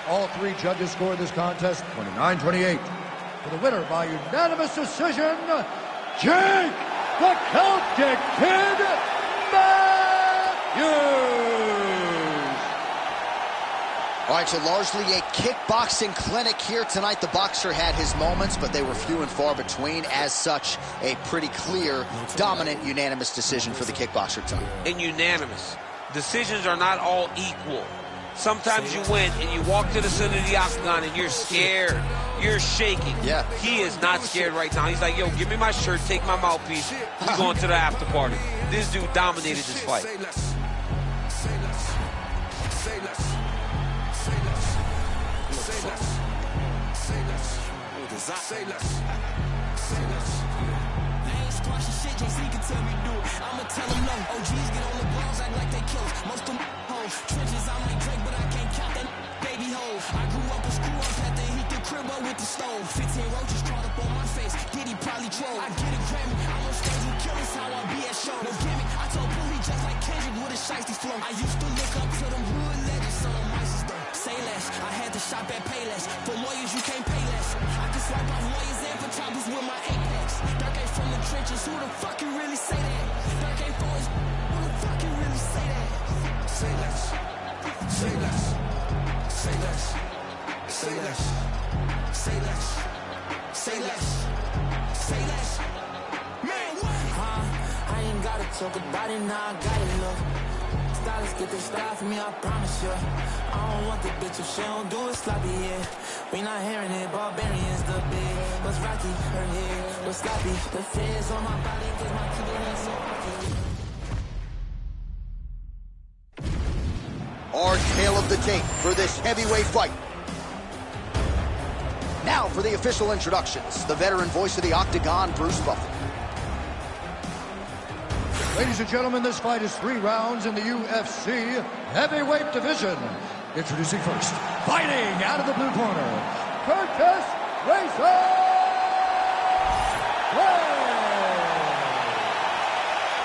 S2: All 3 judges scored this contest 29-28. For the winner by unanimous decision, Jake the Celtic Kid Matthews!
S1: All right, so largely a kickboxing clinic here tonight. The boxer had his moments, but they were few and far between. As such, a pretty clear, dominant, unanimous decision for the kickboxer tonight.
S4: And unanimous. Decisions are not all equal. Sometimes you win and you walk to the center of the octagon and you're scared. You're shaking.
S1: Yeah.
S4: He is not scared right now. He's like, yo, give me my shirt, take my mouthpiece. We're going to the after party. This dude dominated this fight.
S6: I'ma tell them no. OGs get on the balls, act like they close. Most of them hoes. Trenches, I'm like Drake, but I can't count that baby hole. I grew up a screw up, had to heat the crib up with the stove. 15 roaches crawled up on my face. Diddy probably troll. I get a Grammy. I'm on stage with killers, how I be at shows. No gimmick. I told Pooh he just like Kendrick with a shiesty flow. I used to look up to them hood legends, some of my sister. Say less. I had to shop at Payless. For lawyers, you can't pay less. I can swipe off lawyers and for choppers with my Apex. Dirk ain't from the trenches. Who the fuck can really say that? Dirk ain't for his. Who the fuck can really say that? Say less. Say less. Say less. Say less. Say less. Say less. Say less. Man, what? I ain't gotta talk about it now. I got it, look. Stylists get their style from me, I promise you. I don't want the bitch if she don't do it sloppy, yeah. We not hearing it, barbarians the big. What's rocky, her head, what's sloppy. The feds on my body, cause my keyboard is so rocky.
S1: Our tale of the tape for this heavyweight fight. Now for the official introductions, the veteran voice of the Octagon, Bruce Buffer.
S2: Ladies and gentlemen, this fight is 3 rounds in the UFC heavyweight division. Introducing first, fighting out of the blue corner, Curtis Razor Clay.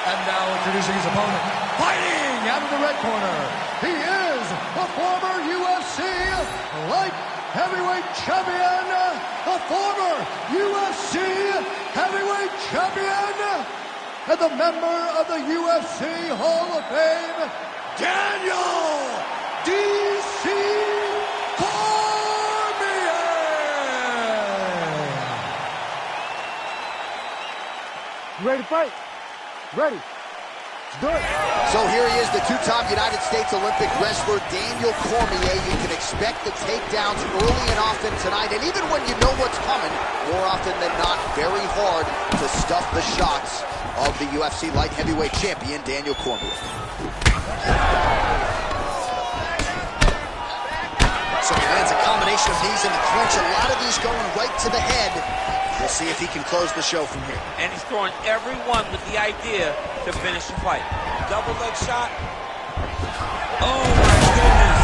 S2: And now introducing his opponent, fighting out of the red corner, he is the former UFC light heavyweight champion, the former UFC heavyweight champion, and the member of the UFC Hall of Fame, Daniel D.C. Cormier!
S3: You ready to fight? Ready. Let's do it.
S1: So here he is, the 2-time United States Olympic wrestler, Daniel Cormier. You can expect the takedowns early and often tonight, and even when you know what's coming, more often than not, very hard to stuff the shots of the UFC light heavyweight champion, Daniel Cormier. So he lands a combination of these in the clinch. A lot of these going right to the head. We'll see if he can close the show from here.
S4: And he's throwing every one with the idea to finish the fight. Double leg shot, Oh, my goodness.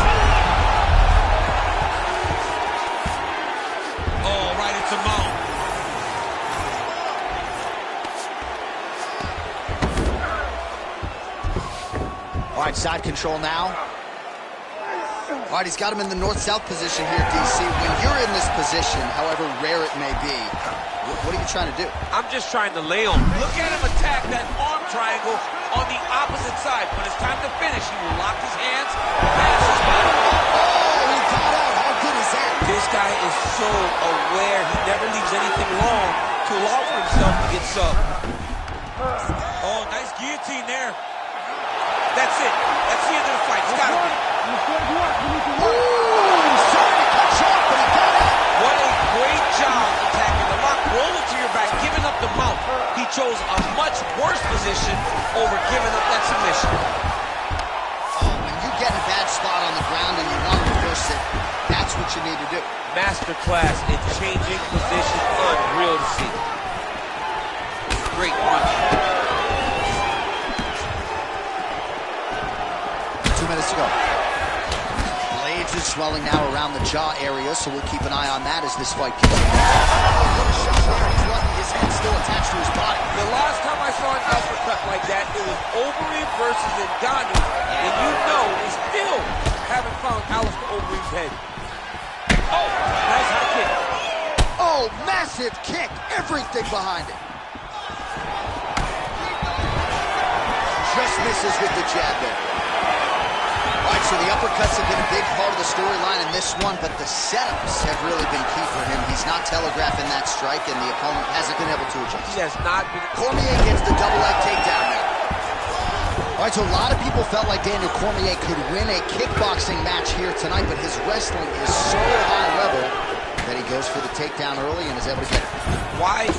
S4: Oh, right into mount.
S1: All right, side control now. All right, he's got him in the north-south position here, DC. When you're in this position, however rare it may be, what are you trying to do?
S4: I'm just trying to lay him. Look at him attack that arm triangle on the opposite side. When it's time to finish, he will lock his hands, pass his body.
S1: Oh, he got out. How good is that?
S4: This guy is so aware. He never leaves anything wrong to allow for himself to get subbed. Oh, nice guillotine there. That's it. That's the end of the fight. It's got to be. What a great job attacking the lock, rolling to your back, giving up the mount. He chose a much worse position over giving up that submission.
S1: Oh, when you get in a bad spot on the ground and you want to reverse it, that's what you need to do.
S4: Masterclass in changing position, unreal to see. Great punch.
S1: 2 minutes to go. Blades is swelling now around the jaw area, so we'll keep an eye on that as this fight continues. He's lucky his head's still attached to his body.
S4: The last time I saw an uppercut like that, it was Overeem versus Ngannou, and you know we still haven't found Alistair Overeem's head. Oh, nice high kick.
S1: Oh, massive kick. Everything behind it. Just misses with the jab there. All right, so the uppercuts have been a big part of the storyline in this one, but the setups have really been key for him. He's not telegraphing that strike, and the opponent hasn't been able to adjust.
S4: He has not been.
S1: Cormier gets the double leg takedown now. All right, so a lot of people felt like Daniel Cormier could win a kickboxing match here tonight, but his wrestling is so high level that he goes for the takedown early and is able to get it.
S4: Why?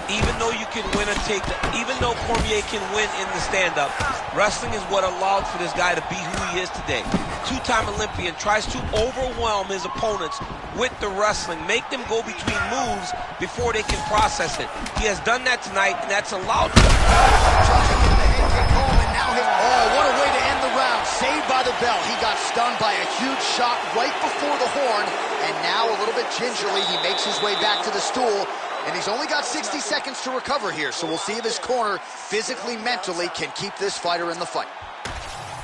S4: Even though you can win a takedown, even though Cormier can win in the stand-up, wrestling is what allowed for this guy to be who he is today. Two-time Olympian, tries to overwhelm his opponents with the wrestling, make them go between moves before they can process it. He has done that tonight, and that's allowed for
S1: Oh, what a way to end the round. Saved by the bell. He got stunned by a huge shot right before the horn, and now a little bit gingerly, he makes his way back to the stool. And he's only got 60 seconds to recover here, so we'll see if his corner physically, mentally can keep this fighter in the fight.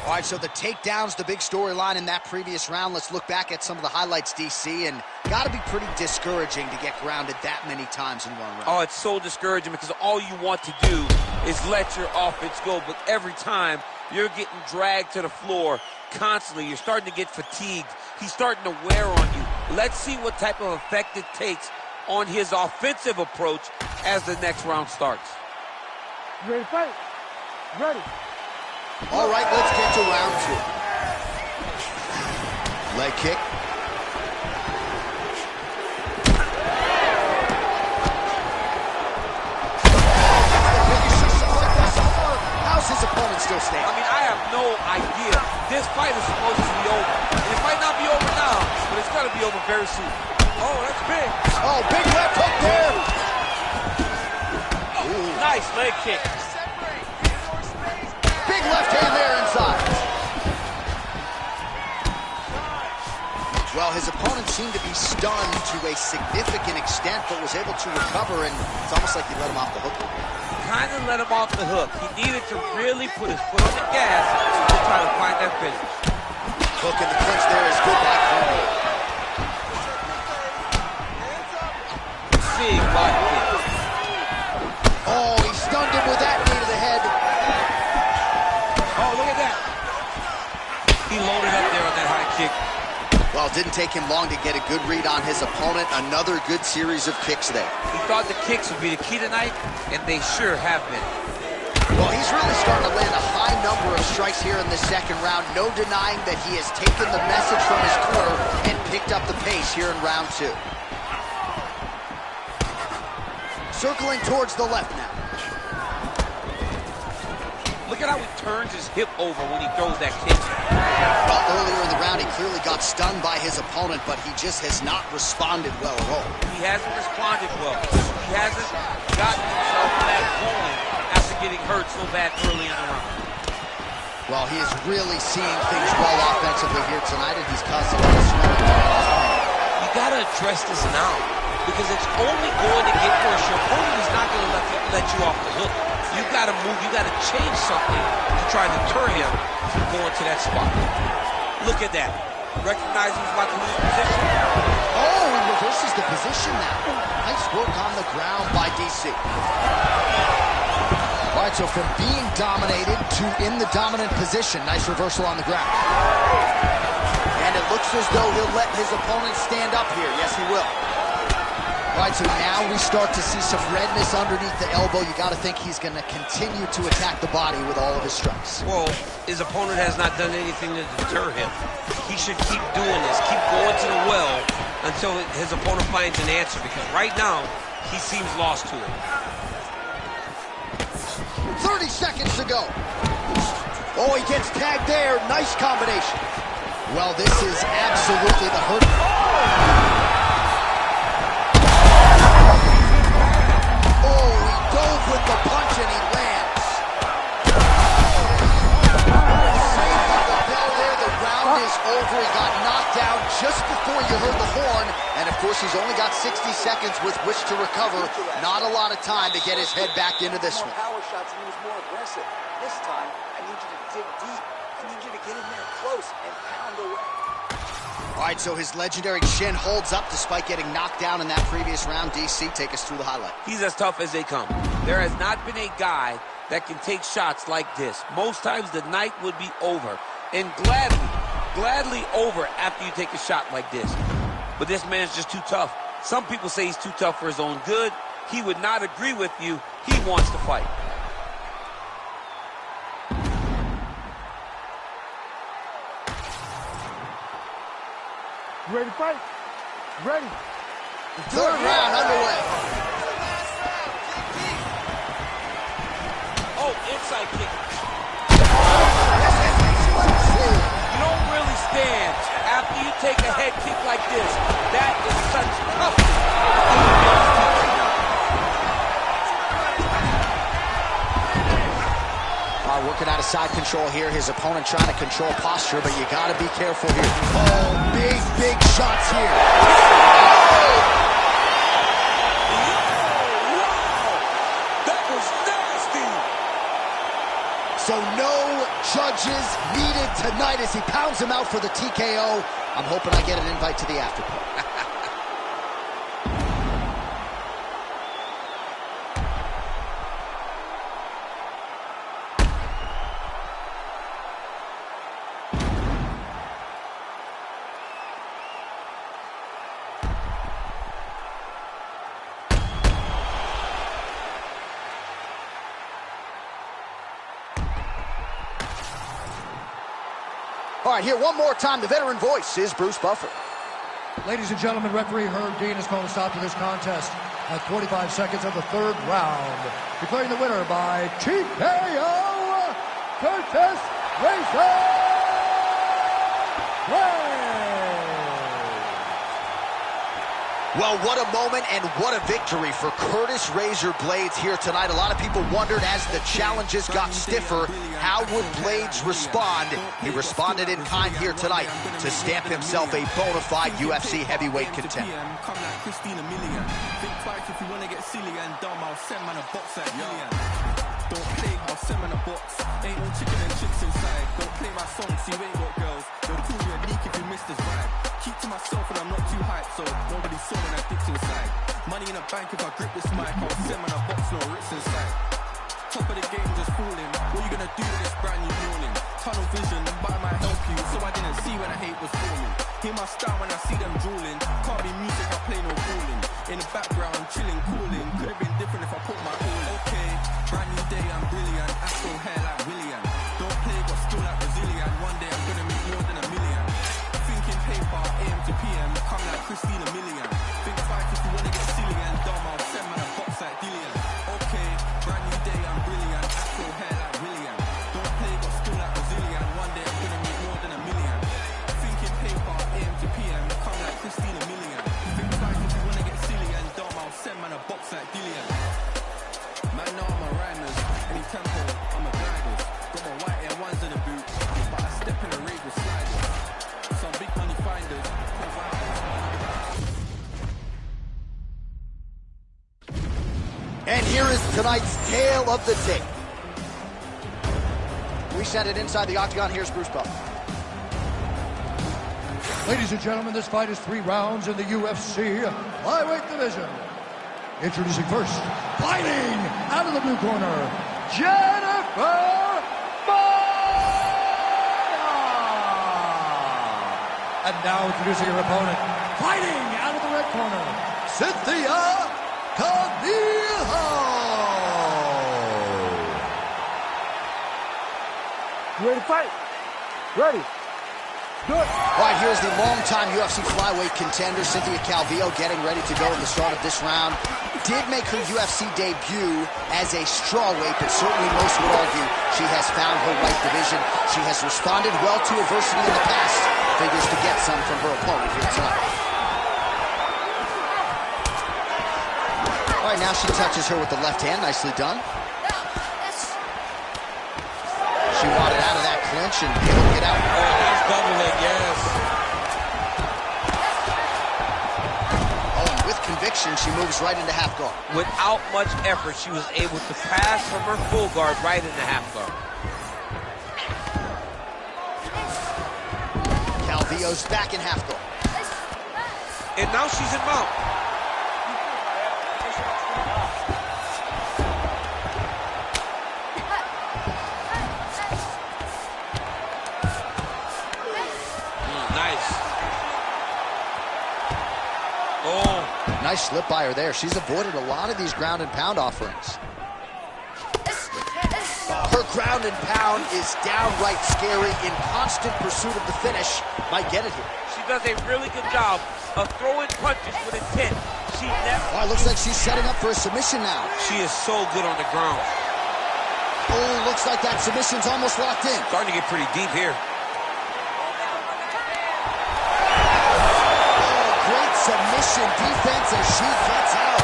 S1: All right, so the takedown's the big storyline in that previous round. Let's look back at some of the highlights, DC, and got to be pretty discouraging to get grounded that many times in one round.
S4: Oh, it's so discouraging because all you want to do is let your offense go, but every time you're getting dragged to the floor constantly. You're starting to get fatigued. He's starting to wear on you. Let's see what type of effect it takes on his offensive approach as the next round starts.
S3: You ready to fight? Ready.
S1: All right, let's get to round two. Leg kick. How's his opponent still standing?
S4: I mean, I have no idea. This fight is supposed to be over. And it might not be over now, but it's going to be over very soon. Oh, that's big.
S1: Oh, big left hook there.
S4: Oh, nice leg kick.
S1: Big left hand there inside. Well, his opponent seemed to be stunned to a significant extent, but was able to recover, and it's almost like he let him off the hook.
S4: Kind of let him off the hook. He needed to really put his foot on the gas to try to find that finish.
S1: Hook in the clinch there is good by Cormier.
S4: Big body kick.
S1: Oh, he stunned him with that knee to the head.
S4: Oh, look at that. He loaded up there on that high kick.
S1: Well, it didn't take him long to get a good read on his opponent. Another good series of kicks there.
S4: He thought the kicks would be the key tonight, and they sure have been.
S1: Well, he's really starting to land a high number of strikes here in the second round. No denying that he has taken the message from his corner and picked up the pace here in round two. Circling towards the left now.
S4: Look at how he turns his hip over when he throws that kick.
S1: Well, earlier in the round, he clearly got stunned by his opponent, but he just has not responded well at all.
S4: He hasn't responded well. He hasn't gotten himself back going after getting hurt so bad early in the round.
S1: Well, he is really seeing things well offensively here tonight, and he's caused a lot of swelling.
S4: You got to address this now, because it's only going to get worse. Your opponent is not going to let you off the hook. You got to move. You got to change something to try to deter him from going to that spot. Look at that. Recognizing he's about to lose position.
S1: Oh, he reverses the position now. Nice work on the ground by DC. All right, so from being dominated to in the dominant position. Nice reversal on the ground. And it looks as though he'll let his opponent stand up here. Yes, he will. All right, so now we start to see some redness underneath the elbow. You got to think he's going to continue to attack the body with all of his strikes.
S4: Well, his opponent has not done anything to deter him. He should keep doing this, keep going to the well until his opponent finds an answer, because right now, he seems lost to it.
S1: 30 seconds to go. Oh, he gets tagged there. Nice combination. Well, this is absolutely the hurt. Oh, he dove with the punch and he lands. Safe on the bell there. The round is over. He got knocked down just before you heard the horn. And, of course, he's only got 60 seconds with which to recover. Not a lot of time to get his head back into this one.
S9: Power shots, and he was more aggressive. This time, I need you to dig deep. I need you to get in there close and pound away.
S1: All right, so his legendary chin holds up despite getting knocked down in that previous round. DC, take us through the highlight.
S4: He's as tough as they come. There has not been a guy that can take shots like this. Most times the night would be over, and gladly over after you take a shot like this. But this man's just too tough. Some people say he's too tough for his own good. He would not agree with you. He wants to fight.
S3: You ready to fight? Ready.
S1: Third round underway.
S4: Oh, inside kick. You don't really stand after you take a head kick like this. That is such toughness.
S1: Working out of side control here. His opponent trying to control posture, but you got to be careful here. Oh, big shots here.
S4: Wow, that was nasty.
S1: So no judges needed tonight as he pounds him out for the TKO. I'm hoping I get an invite to the after party. All right, here one more time. The veteran voice is Bruce Buffer.
S2: Ladies and gentlemen, referee Herb Dean has called a stop to this contest at 45 seconds of the third round, declaring the winner by TKO, Curtis Razor Blades.
S1: Well, what a moment and what a victory for Curtis Razor Blades here tonight. A lot of people wondered as the challenges got stiffer, how would Blades respond? He responded in kind here tonight to stamp himself a bona fide UFC heavyweight contender.
S6: Come like Christina Milian. Think twice if you want to get silly and dumb. I'll send man a box like Milian. Don't play, I'll send man a box. Ain't no chicken and chips inside. Don't play my song, so you ain't got girls. They'll call you a leak if you miss this vibe. Keep to myself and I'm not too hyped, so nobody saw when I dipped inside. Money in a bank if I grip this mic. I'll send man a box, no rips inside. Top of the game just falling. What you gonna do with this brand new morning? Tunnel vision, but I might help you, so I didn't see when the hate was forming. Hear my style when I see them drooling. Can't be music, I play no calling. In the background, chilling, cooling. Could have been different if I put my all in. Okay, brand new day, I'm brilliant. Afro hair like William. Don't play, got skill like Brazilian. One day I'm gonna make more than $1 million. Thinking paper, AM to PM. Come like Christina Milian. Think twice if you wanna get silly and dumb. I'll send man a box like Dillian. Okay, brand new day, I'm brilliant. Afro hair like William. Don't play, got skill like Brazilian. One day I'm gonna make more than $1 million. Thinking paper, AM to PM. Come like Christina Milian. Think twice if you wanna get silly and dumb. I'll send man a box like Dillian.
S1: And here is tonight's tale of the tape. We send it inside the octagon. Here's Bruce Buffer.
S2: Ladies and gentlemen, this fight is 3 rounds in the UFC flyweight division. Introducing first, fighting out of the blue corner, Jennifer Maia. And now introducing her opponent, fighting out of the red corner, Cynthia Calvillo.
S3: You ready to fight? Ready. Good.
S1: All right, here's the longtime UFC flyweight contender, Cynthia Calvillo, getting ready to go at the start of this round. Did make her UFC debut as a strawweight, but certainly most would argue she has found her right division. She has responded well to adversity in the past. Figures to get some from her opponent here tonight. All right, now she touches her with the left hand. Nicely done. She wanted out of that clinch and able to get out.
S4: Oh, nice double leg, yes.
S1: Oh, and with conviction, she moves right into half guard.
S4: Without much effort, she was able to pass from her full guard right into half guard.
S1: Calvillo's back in half guard.
S4: And now she's in mount.
S1: Nice slip by her there. She's avoided a lot of these ground and pound offerings. Her ground and pound is downright scary, in constant pursuit of the finish. Might get it here.
S4: She does a really good job of throwing punches with intent. She never...
S1: Oh, it looks like she's setting up for a submission now.
S4: She is so good on the ground.
S1: Oh, looks like that submission's almost locked in.
S4: Starting to get pretty deep here.
S1: Submission defense as she gets out.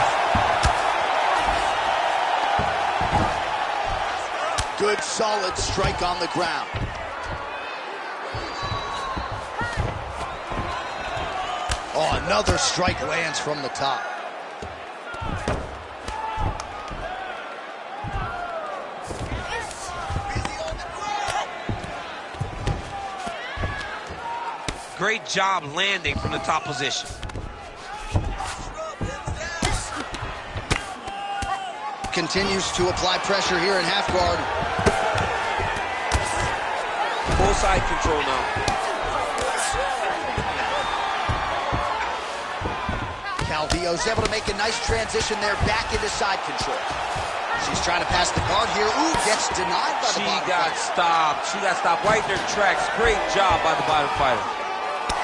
S1: Good solid strike on the ground. Oh, another strike lands from the top.
S4: Great job landing from the top position.
S1: Continues to apply pressure here in half guard.
S4: Full side control now.
S1: Calvillo's able to make a nice transition there back into side control. She's trying to pass the guard here. Ooh, gets denied by the bottom fighter.
S4: She got stopped right in her tracks. Great job by the bottom fighter.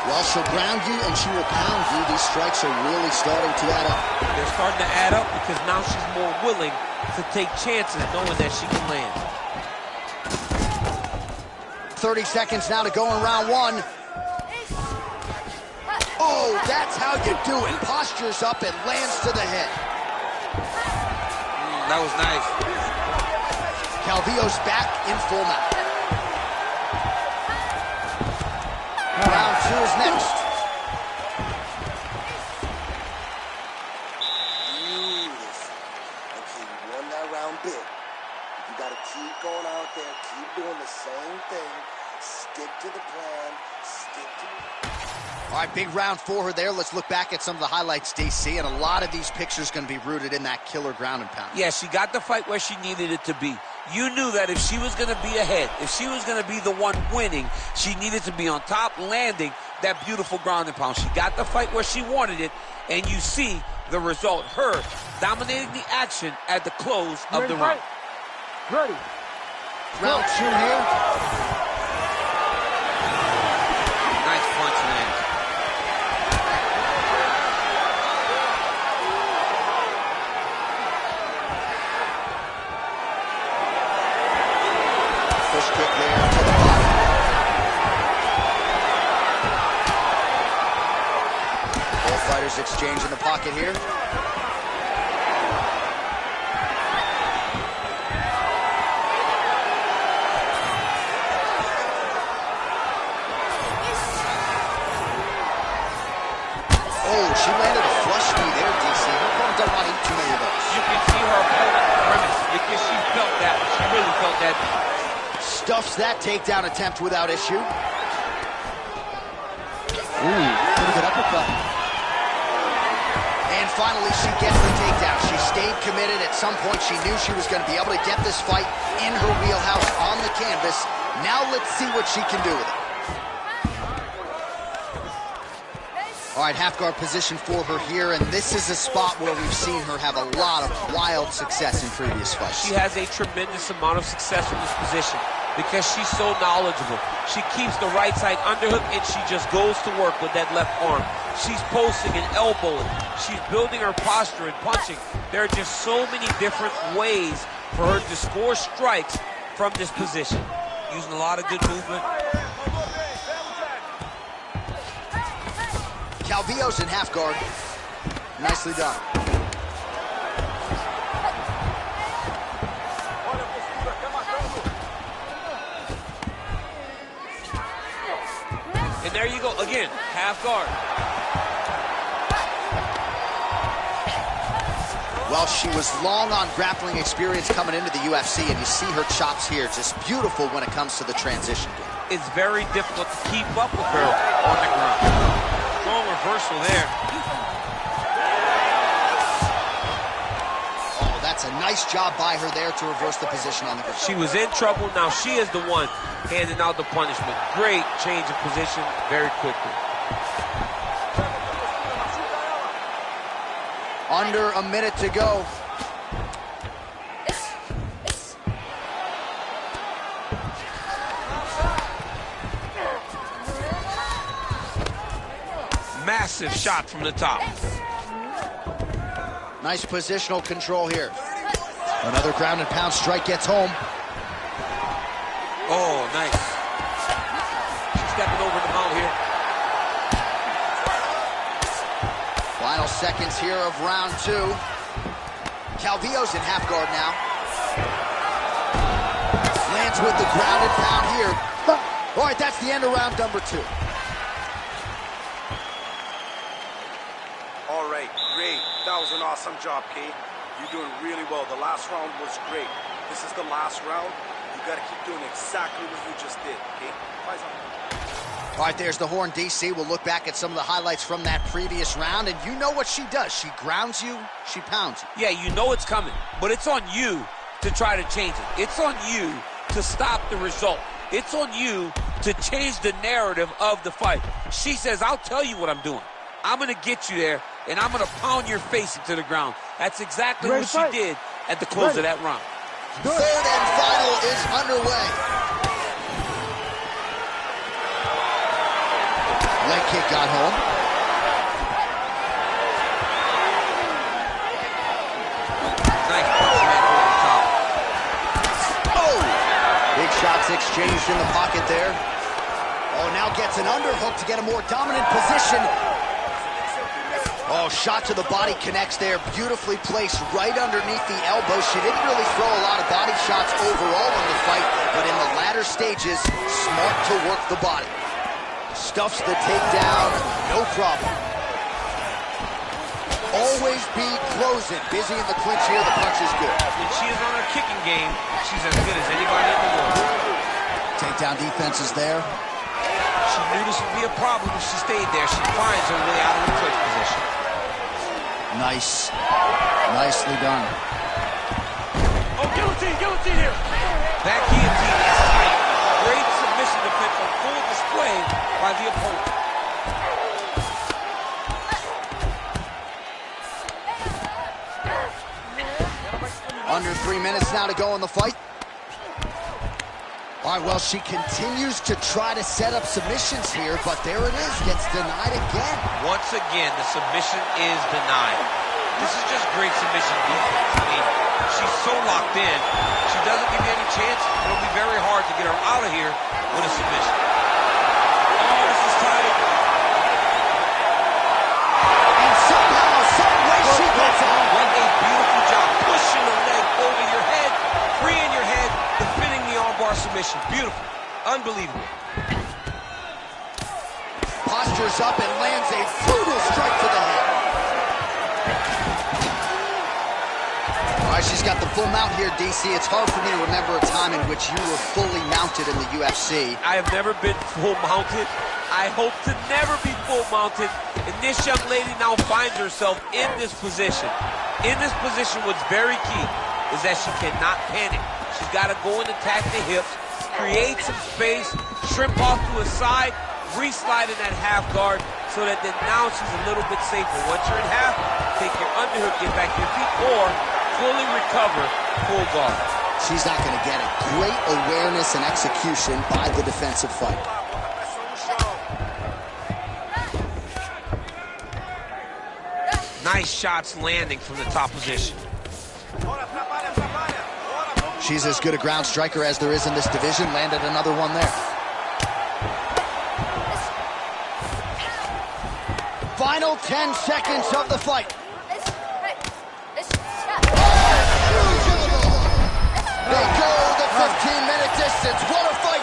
S1: Well, she'll ground you and she will pound you. These strikes are really starting to add up.
S4: They're starting to add up because now she's more willing to take chances knowing that she can land.
S1: 30 seconds now to go in round 1. Oh, that's how you do it. Postures up and lands to the head.
S4: That was nice.
S1: Calvillo's back in full mount. Round 2 is next.
S8: Beautiful. Okay, you won that round big. You got to keep going out there, keep doing the same thing. Stick to the plan, stick to it.
S1: All right, big round for her there. Let's look back at some of the highlights, DC, and a lot of these pictures going to be rooted in that killer ground and pound.
S4: Yeah, she got the fight where she needed it to be. You knew that if she was going to be ahead, if she was going to be the one winning, she needed to be on top, landing that beautiful ground and pound. She got the fight where she wanted it, and you see the result. Her dominating the action at the close of the round.
S3: Ready.
S1: Round 2 here.
S4: Nice punch land.
S1: Push kick there to the body. Both fighters exchange in the pocket here. Oh, she landed a flush knee there, DC. Her opponent doesn't want to eat too many of those.
S4: You can see her opponent head.
S1: Stuffs that takedown attempt without issue. Ooh, pretty good uppercut. And finally, she gets the takedown. She stayed committed. At some point, she knew she was going to be able to get this fight in her wheelhouse on the canvas. Now let's see what she can do with it. All right, half guard position for her here, and this is a spot where we've seen her have a lot of wild success in previous fights.
S4: She has a tremendous amount of success from this position because she's so knowledgeable. She keeps the right side underhook, and she just goes to work with that left arm. She's posting and elbowing. She's building her posture and punching. There are just so many different ways for her to score strikes from this position. Using a lot of good movement.
S1: Calvillo's in half guard. Nicely done.
S4: And there you go, again, half guard.
S1: Well, she was long on grappling experience coming into the UFC, and you see her chops here, just beautiful when it comes to the transition game.
S4: It's very difficult to keep up with her on the ground. Strong reversal there.
S1: Oh, that's a nice job by her there to reverse the position on the ground.
S4: She was in trouble. Now she is the one handing out the punishment. Great change of position very quickly.
S1: Under a minute to go.
S4: Massive shot from the top.
S1: Nice positional control here. Another ground and pound strike gets home.
S4: Oh, nice. She's stepping over the mount here.
S1: Final seconds here of round two. Calvillo's in half guard now. Lands with the ground and pound here. All right, that's the end of round number two.
S5: All right, great. That was an awesome job, Kate. You're doing really well. The last round was great. This is the last round. You got to keep doing exactly what you just did, okay? Fight on.
S1: All right, there's the horn, DC. We'll look back at some of the highlights from that previous round, and you know what she does. She grounds you, she pounds you.
S4: Yeah, you know it's coming, but it's on you to try to change it. It's on you to stop the result. It's on you to change the narrative of the fight. She says, I'll tell you what I'm doing. I'm going to get you there, and I'm going to pound your face into the ground. That's exactly what she did at the close of that round.
S1: Third and final is underway. Leg kick got home.
S4: Nice punch man over the top.
S1: Oh! Big shots exchanged in the pocket there. Oh, now gets an underhook to get a more dominant position. Oh, shot to the body connects there. Beautifully placed right underneath the elbow. She didn't really throw a lot of body shots overall in the fight, but in the latter stages, smart to work the body. Stuffs the takedown, no problem. Always be closing. Busy in the clinch here, the punch is good.
S4: When she is on her kicking game, she's as good as anybody in the world.
S1: Takedown defense is there.
S4: She knew this would be a problem if she stayed there. She finds her way out of the clinch position.
S1: Nice. Nicely done.
S4: Oh, guillotine here. That guillotine is tight. Great submission defense on full display by the opponent.
S1: Under 3 minutes now to go in the fight. All right, well, she continues to try to set up submissions here, but there it is, gets denied again.
S4: Once again, the submission is denied. This is just great submission defense. I mean, she's so locked in, she doesn't give you any chance. It'll be very hard to get her out of here with a submission. Oh, this is tight.
S1: And somehow, some way she gets out.
S4: What a beautiful job, pushing the leg over your head, freeing your head, defending the armbar submission. Beautiful, unbelievable.
S1: Postures up and lands a brutal strike to the head. All right, All right, she's got the full mount here, DC. It's hard for me to remember a time in which you were fully mounted in the UFC.
S4: I have never been full mounted. I hope to never be full mounted. And this young lady now finds herself in this position. In this position, what's very key is that she cannot panic. She's got to go and attack the hips, create some space, shrimp off to a side, re-slide in that half guard, so that then now she's a little bit safer. Once you're in half, take your underhook, get back to your feet, or fully recover, full guard.
S1: She's not going to get it. Great awareness and execution by the defensive fighter.
S4: Nice shots landing from the top position.
S1: She's as good a ground striker as there is in this division. Landed another one there. Final 10 seconds of the fight. They go the 15-minute distance. What a fight!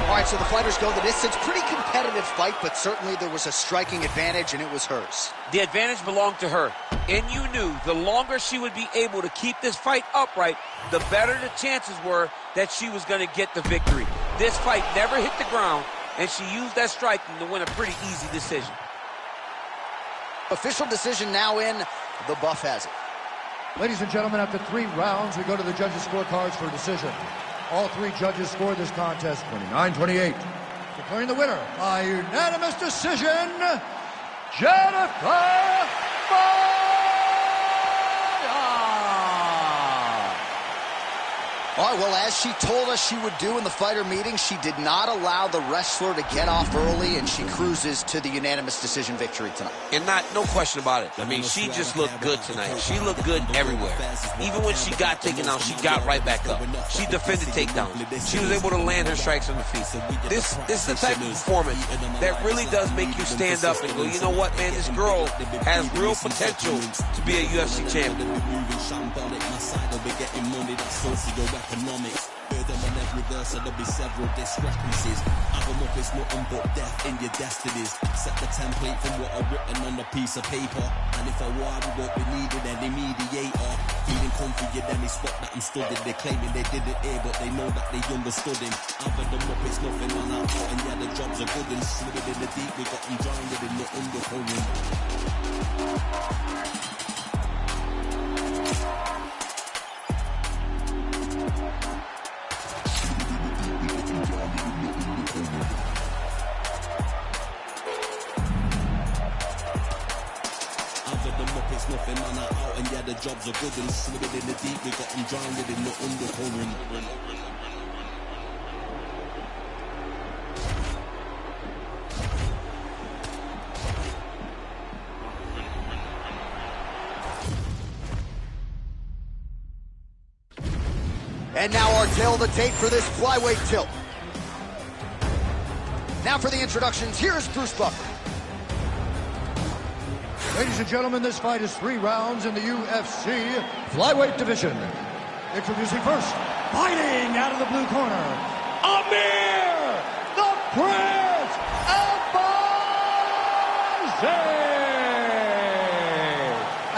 S1: All right, so the fighters go the distance. Pretty competitive fight, but certainly there was a striking advantage, and it was hers.
S4: The advantage belonged to her. And you knew the longer she would be able to keep this fight upright, the better the chances were that she was going to get the victory. This fight never hit the ground, and she used that striking to win a pretty easy decision.
S1: Official decision now in. The buff has it.
S2: Ladies and gentlemen, after 3 rounds, we go to the judges' scorecards for a decision. All 3 judges scored this contest 29-28. Declaring the winner by unanimous decision, Jennifer Maia!
S1: All right, well, as she told us she would do in the fighter meeting, she did not allow the wrestler to get off early, and she cruises to the unanimous decision victory tonight.
S4: And no question about it. I mean, she just looked good tonight. She looked good everywhere. Even when she got taken out, she got right back up. She defended takedowns. She was able to land her strikes on the feet. This is the type of performance that really does make you stand up and go, you know what, man, this girl has real potential to be a UFC champion.
S10: Economics, further on every verse, there'll be several discrepancies. Other up, it's nothing but death in your destinies. Set the template from what I've written on a piece of paper. And if I war, we won't be needed any mediator. Feeling confident, then they spot that I'm studied. They're claiming they didn't hear, but they know that they understood him. Other than up, it's nothing on that out, and yeah, the jobs are good and slid in the deep. We got them drowned in the undercurrent. Nothing man are out and yeah the jobs are good and slid in the deep. We got them drowned in the undercurrent.
S1: And now our tail the tape for this flyweight tilt. Now for the introductions, here's Bruce Buffer.
S2: Ladies and gentlemen, this fight is 3 rounds in the UFC flyweight division. Introducing first, fighting out of the blue corner, Amir the Prince Albazi!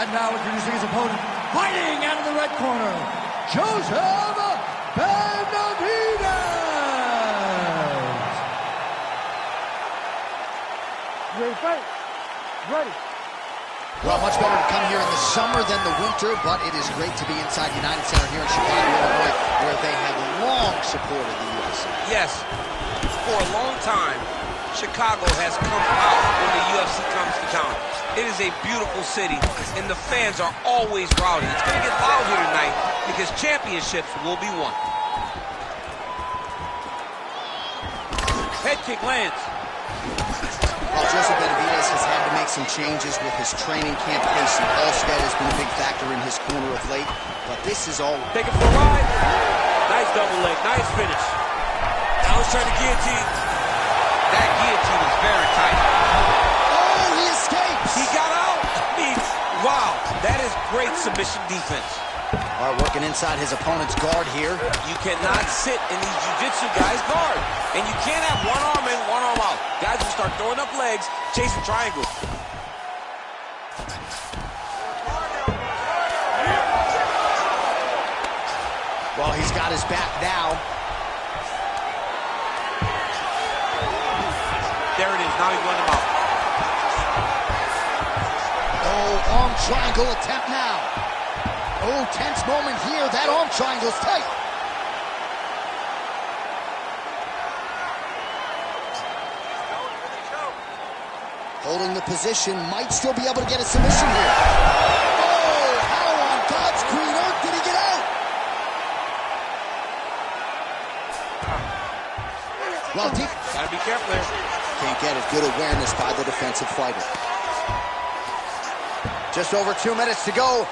S2: And now introducing his opponent, fighting out of the red corner, Joseph Benavidez!
S3: You ready to fight? Ready.
S1: Well, much better to come here in the summer than the winter, but it is great to be inside United Center here in Chicago, Illinois, where they have long supported the UFC.
S4: Yes, for a long time, Chicago has come out when the UFC comes to town. It is a beautiful city, and the fans are always rowdy. It's going to get loud here tonight because championships will be won. Head kick lands.
S1: Well, Joseph Benavidez has had to make some changes with his training camp. Casey Halstead has been a big factor in his corner of late, but this is all...
S4: Take it for a ride. Nice double leg, nice finish. Now let's try the guillotine. That guillotine is very tight.
S1: Oh, he escapes!
S4: He got out. I mean, wow, that is great submission defense.
S1: All right, working inside his opponent's guard here.
S4: You cannot sit in these jiu-jitsu guys' guard. And you can't have one arm in, one arm out. Guys will start throwing up legs, chasing triangles.
S1: Well, he's got his back now.
S4: There it is. Now he's running him out.
S1: Oh, arm triangle attempt now. Oh, tense moment here. That arm triangle's tight. Holding the position, might still be able to get a submission here. Oh, how on God's green earth did he get out? Well, deep.
S4: Gotta be careful there.
S1: Can't get it. Good awareness by the defensive fighter. Just over 2 minutes to go.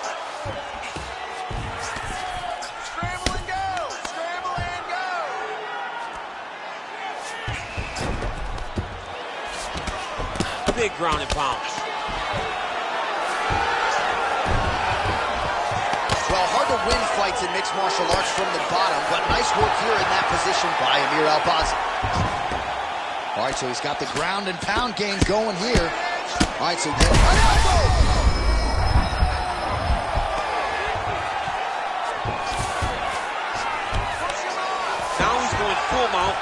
S6: Scramble and go! Scramble and go!
S4: Big ground and pound.
S1: Well, hard to win fights in mixed martial arts from the bottom, but nice work here in that position by Amir Albazi. All right, so he's got the ground and pound game going here. All right, so get an elbow!
S4: Now he's going full mount.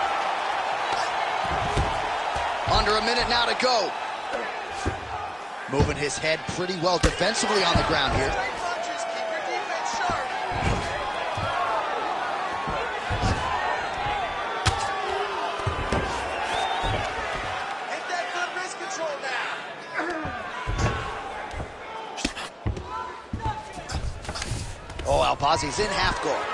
S1: Under a minute now to go. Moving his head pretty well defensively on the ground here.
S6: Punches, keep your defense sharp. Hit that good wrist control now.
S1: Oh, Albazi's in half guard.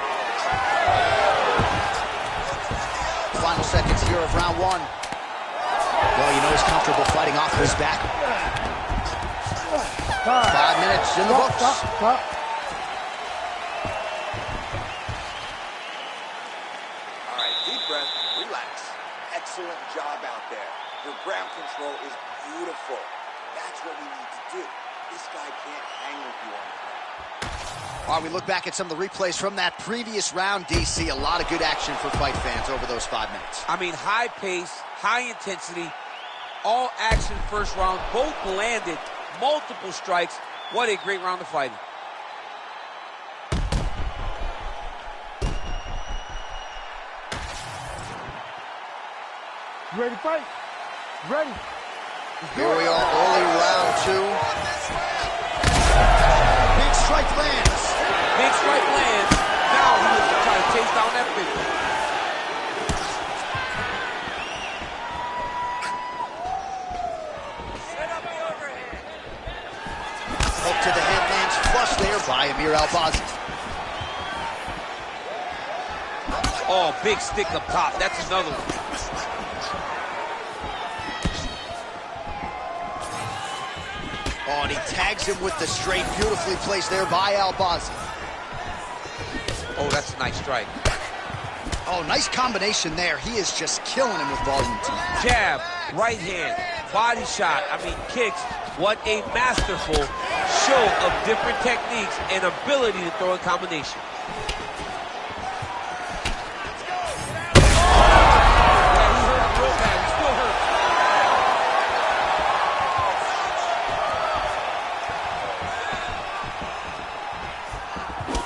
S1: Final seconds here of round one. Well, you know he's comfortable fighting off his back. 5 minutes in the books.
S3: Stop.
S9: All right, deep breath, relax. Excellent job out there. Your ground control is beautiful. That's what we need to do. This guy can't hang with you on the ground.
S1: All right, we look back at some of the replays from that previous round, DC. A lot of good action for fight fans over those 5 minutes.
S4: I mean, high pace, high intensity, all action first round. Both landed multiple strikes. What a great round of fighting.
S3: You ready to fight? Ready.
S1: Here we are, early round two. Big strike lands.
S4: Big strike lands. Now he was trying to chase down that finish.
S1: Hook to the head lands flush there by Amir Albazi.
S4: Oh, big stick up top. That's another one.
S1: Oh, and he tags him with the straight, beautifully placed there by Albazi.
S4: Oh, that's a nice strike.
S1: Oh, nice combination there. He is just killing him with volume.
S4: Jab, right hand, body shot. I mean, kicks. What a masterful show of different techniques and ability to throw in combination.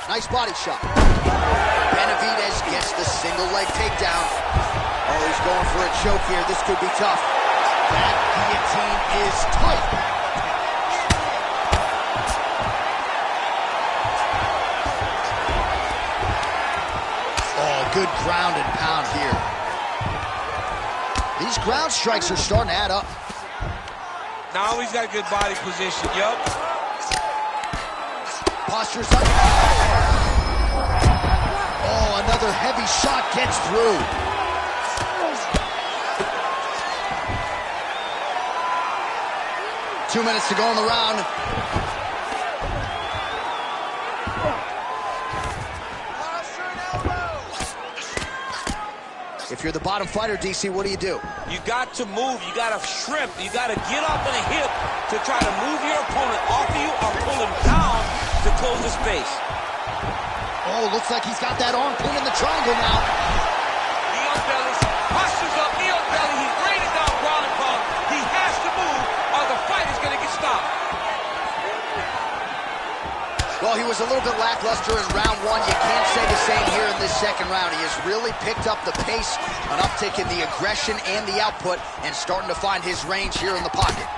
S1: Nice body shot. Benavidez gets the single leg takedown. Oh, he's going for a choke here. This could be tough. That guillotine is tight. Oh, good ground and pound here. These ground strikes are starting to add up.
S4: Now he's got a good body position. Yup.
S1: Posture's up. Oh, another heavy shot gets through. Two minutes to go in the round. If you're the bottom fighter, DC, what do?
S4: You got to move. You got to shrimp. You got to get up on a hip to try to move your opponent off of you or pull him down to close the space.
S1: Oh, looks like he's got that arm pin in the triangle now.
S4: Knee on belly, postures up, knee on belly. He's raining down ground and pound. He has to move or the fight is going to get stopped.
S1: Well, Well, he was a little bit lackluster in round one. You can't say the same here in this second round. He has really picked up the pace, an uptick in the aggression and the output, and starting to find his range here in the pocket.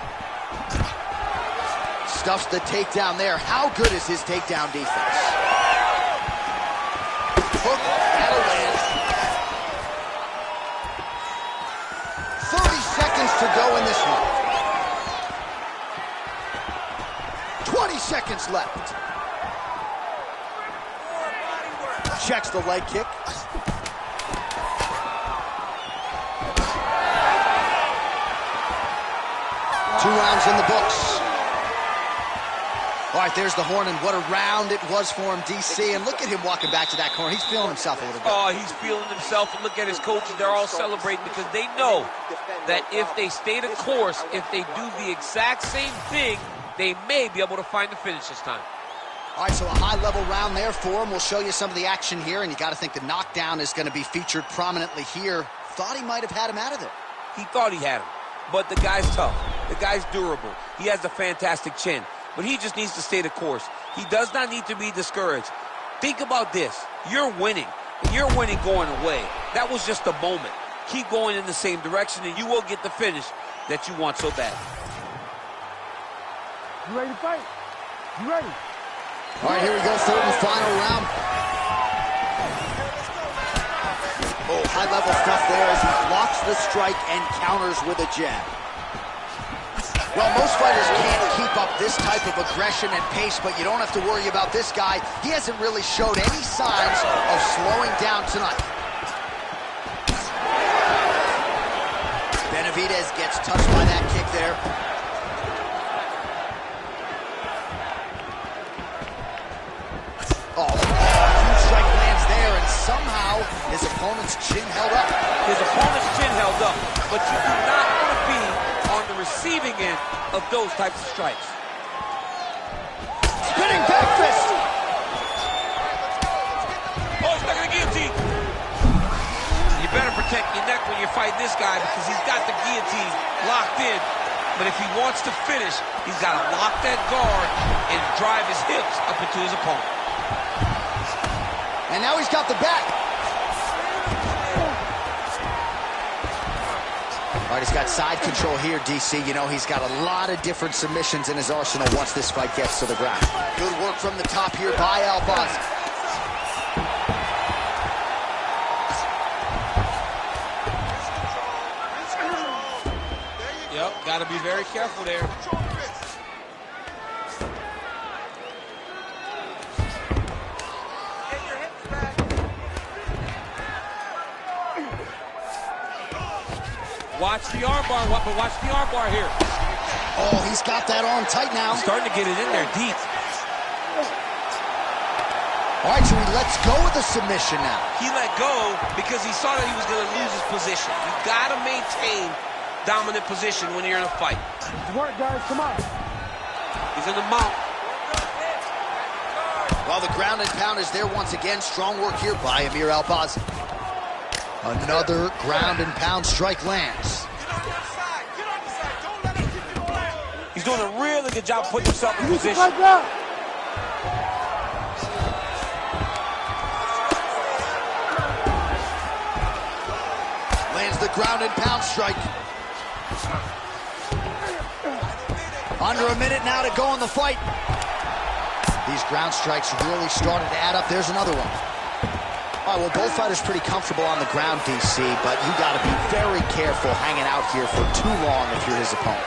S1: Stuffs the takedown there. How good is his takedown defense? Hook, that'll land. 30 seconds to go in this one. 20 seconds left. Checks the leg kick. 2 rounds in the books. All right, there's the horn, and what a round it was for him, DC. And look at him walking back to that corner. He's feeling himself a little bit.
S4: Oh, he's feeling himself. And look at his coaches. They're all celebrating because they know that if they stay the course, if they do the exact same thing, they may be able to find the finish this time.
S1: All right, so a high-level round there for him. We'll show you some of the action here, and you got to think the knockdown is going to be featured prominently here. Thought he might have had him out of there.
S4: He thought he had him, but the guy's tough. The guy's durable. He has a fantastic chin, but he just needs to stay the course. He does not need to be discouraged. Think about this. You're winning, and you're winning going away. That was just a moment. Keep going in the same direction, and you will get the finish that you want so bad.
S3: You ready to fight? You ready?
S1: All right, here we go, third and final round. Oh, high-level stuff there as he blocks the strike and counters with a jab. Well, most fighters can't keep up this type of aggression and pace, but you don't have to worry about this guy. He hasn't really showed any signs of slowing down tonight. Benavidez gets touched by that kick there. Oh, huge strike lands there, and somehow his opponent's chin held up.
S4: His opponent's chin held up, but you do not want to be on the receiving end of those types of strikes.
S1: Spinning back fist.
S4: Oh, stuck in the guillotine. You better protect your neck when you fight this guy because he's got the guillotine locked in. But if he wants to finish, he's got to lock that guard and drive his hips up into his opponent.
S1: And now he's got the back. All right, he's got side control here, DC. You know, he's got a lot of different submissions in his arsenal once this fight gets to the ground. Good work from the top here by Albazi.
S4: Yep, got to be very careful there. Watch the armbar, but watch the armbar here.
S1: Oh, he's got that arm tight now.
S4: He's starting to get it in there deep.
S1: All right, so he lets go of the submission now.
S4: He let go because he saw that he was going to lose his position. You got to maintain dominant position when you're in a fight.
S3: Good work, guys. Come on.
S4: He's in the mount.
S1: Well, the ground and pound is there once again. Strong work here by Amir Albazi. Another ground and pound strike lands.
S4: He's doing a really good job putting himself in position.
S3: Like that.
S1: Lands the ground and pound strike. Under a minute now to go in the fight. These ground strikes really started to add up. There's another one. All right, well, both fighters pretty comfortable on the ground, DC, but you got to be very careful hanging out here for too long if you're his opponent.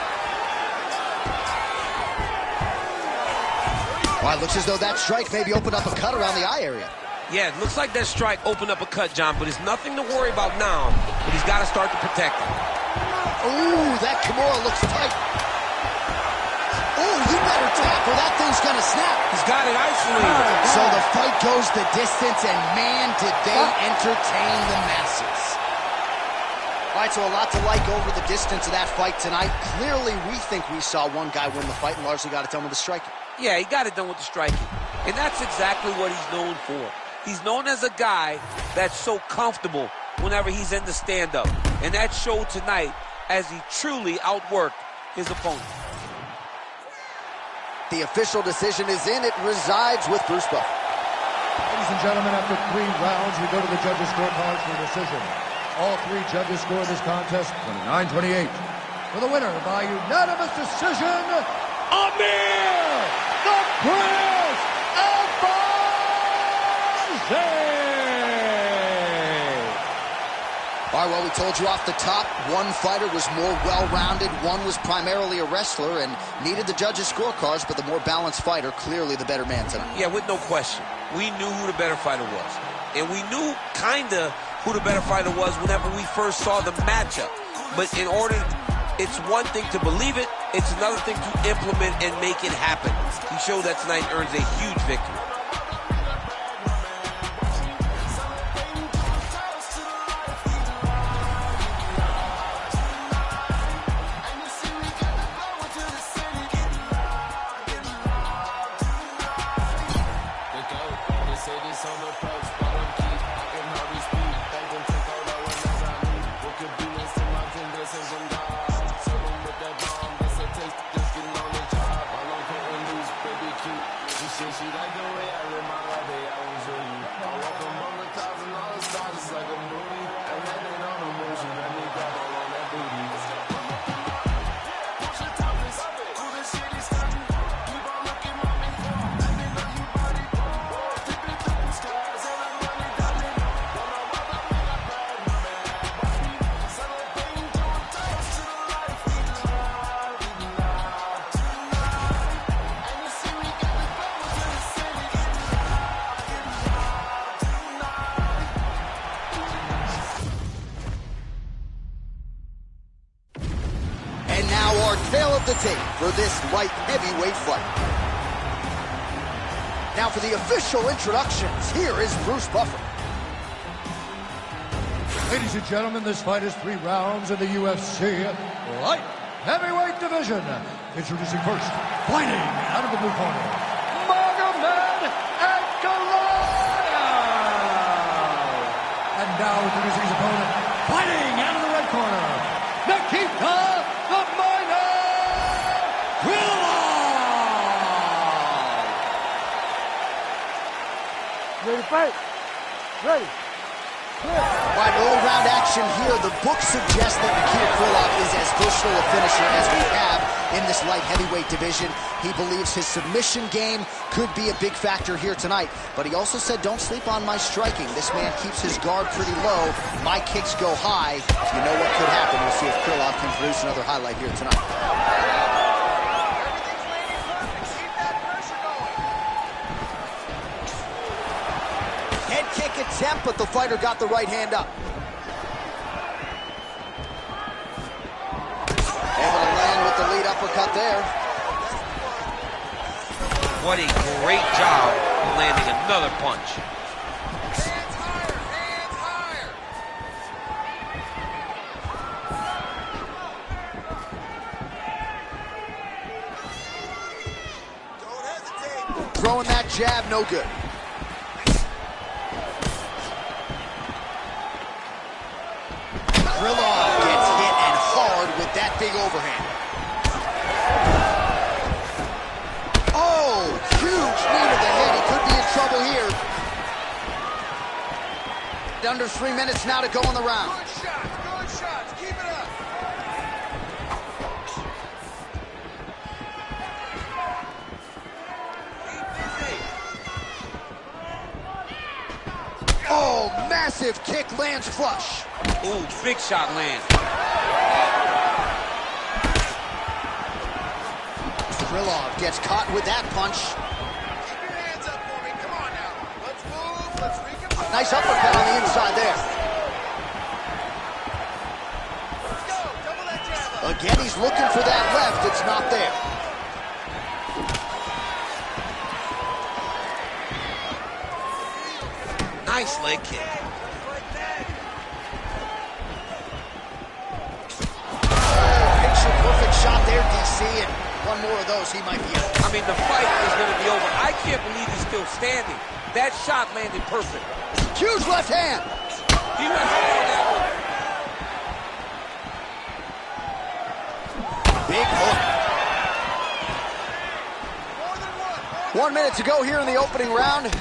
S1: All right, looks as though that strike maybe opened up a cut around the eye area.
S4: Yeah, it looks like that strike opened up a cut, John, but it's nothing to worry about now, but he's got to start to protect it.
S1: Ooh, that Kimura looks tight. Ooh, you better tap or that thing's going to snap.
S4: He's got it isolated.
S1: So the fight goes the distance, and man, did they entertain the masses. All right, so a lot to like over the distance of that fight tonight. Clearly, we think we saw one guy win the fight and largely got it done with the striking.
S4: Yeah, he got it done with the striking. And that's exactly what he's known for. He's known as a guy that's so comfortable whenever he's in the stand-up. And that showed tonight as he truly outworked his opponent.
S1: The official decision is in. It resides with Bruce Buffer.
S2: Ladies and gentlemen, after 3 rounds, we go to the judges' scorecards for decision. All 3 judges score this contest 29-28. For the winner by unanimous decision, Amir the Prince Albazi!
S1: All right, well, we told you off the top, one fighter was more well-rounded, one was primarily a wrestler and needed the judges' scorecards, but the more balanced fighter, clearly the better man tonight.
S4: Yeah, with no question. We knew who the better fighter was. And we knew kind of who the better fighter was whenever we first saw the matchup. But in order, it's one thing to believe it, it's another thing to implement and make it happen. He showed that tonight, earns a huge victory.
S1: The tape for this light heavyweight fight. Now for the official introductions, here is Bruce Buffer.
S2: Ladies and gentlemen, this fight is 3 rounds in the UFC light heavyweight division. Introducing first, fighting out of the blue corner, Magomed Ankalaev. And now introducing his opponent, fighting out of the red corner, Nikita the Miner.
S3: Ready to fight? Ready.
S1: All right, early round action here. The book suggests that Nikita Krylov is as versatile a finisher as we have in this light heavyweight division. He believes his submission game could be a big factor here tonight, but he also said, don't sleep on my striking. This man keeps his guard pretty low. My kicks go high. You know what could happen. We'll see if Krylov can produce another highlight here tonight. Attempt, but the fighter got the right hand up. Able to land with the lead uppercut there.
S4: What a great job landing another punch.
S6: Hands higher, hands higher. Don't hesitate.
S1: Throwing that jab, no good. Krylov gets hit and hard with that big overhand. Oh, huge knee to the head. He could be in trouble here. Under 3 minutes now to go in the round.
S6: Good shots, keep it up.
S1: Oh, massive kick lands flush.
S4: Ooh, big shot lands.
S1: Krylov gets caught with that punch.
S6: Keep your hands up for me. Come on now. Let's move. Let's recompose.
S1: Nice uppercut on the inside there.
S6: Let's go. Double that jab up.
S1: Again, he's looking for that left. It's not there.
S4: Nice leg kick.
S1: Perfect shot there, DC, and one more of those, he might be out.
S4: I mean, the fight is going to be over. I can't believe he's still standing. That shot landed perfect.
S1: Huge left hand.
S4: He went hard on that one.
S1: Big hook. 1 minute to go here in the opening round.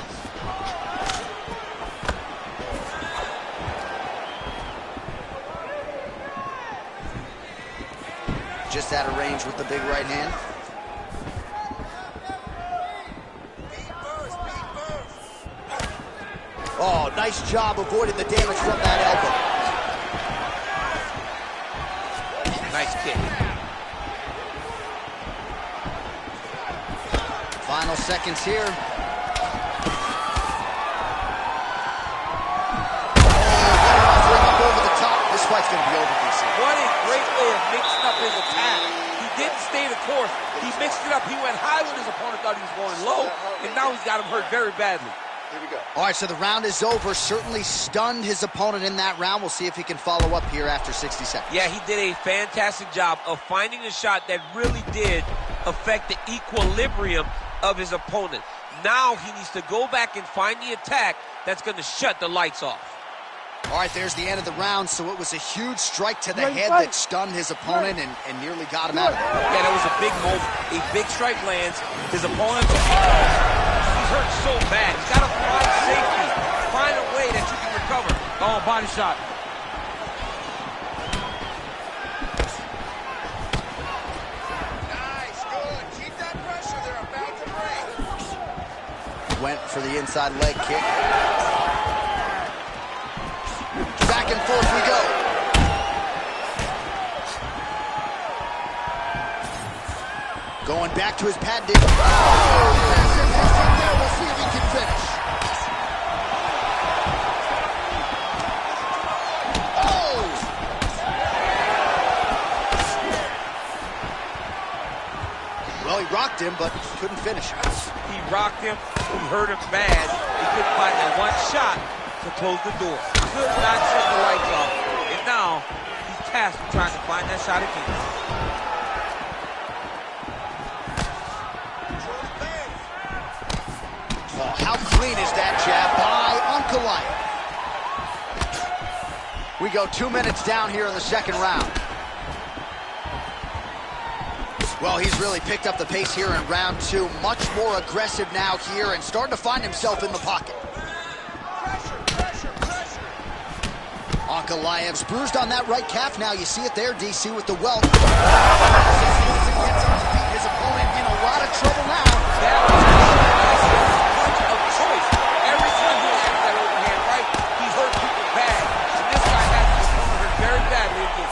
S1: Just out of range with the big right hand. Oh, nice job avoiding the damage from that elbow.
S4: Nice kick.
S1: Final seconds here. Over the top. This fight's going to be over, DC.
S4: What a great way of mixing up his attack. He didn't stay the course. He mixed it up. He went high when his opponent thought he was going low, and now he's got him hurt very badly.
S9: Here we go.
S1: All right, so the round is over. Certainly stunned his opponent in that round. We'll see if he can follow up here after 60 seconds.
S4: Yeah, he did a fantastic job of finding a shot that really did affect the equilibrium of his opponent. Now he needs to go back and find the attack that's going to shut the lights off.
S1: All right, there's the end of the round. So it was a huge strike to the head that stunned his opponent and nearly got him out of there.
S4: Yeah, that was a big moment. A big strike lands. His opponent, he's hurt so bad. He's got to find safety. Find a way that you can recover. Oh, body shot.
S9: Nice, good. Keep that pressure. They're about to break.
S1: Went for the inside leg kick. Back and forth we go. Going back to his patented. Oh, we'll see if he can finish. Oh! Well, he rocked him, but couldn't finish him.
S4: He rocked him. He hurt him bad. He couldn't find that one shot to close the door. Could not shut the lights off. And now he's tasked with trying to find that shot again.
S1: Oh, how clean is that jab by Ankalaev? We go 2 minutes down here in the second round. Well, he's really picked up the pace here in round two. Much more aggressive now here and starting to find himself in the pocket. Ankalaev's bruised on that right calf now. You see it there, DC, with the welt. His opponent in a lot of trouble now.
S4: That was a punch of choice. Every time he lands that overhand right, he hurt people bad. And this guy has his opponent hurt very badly again.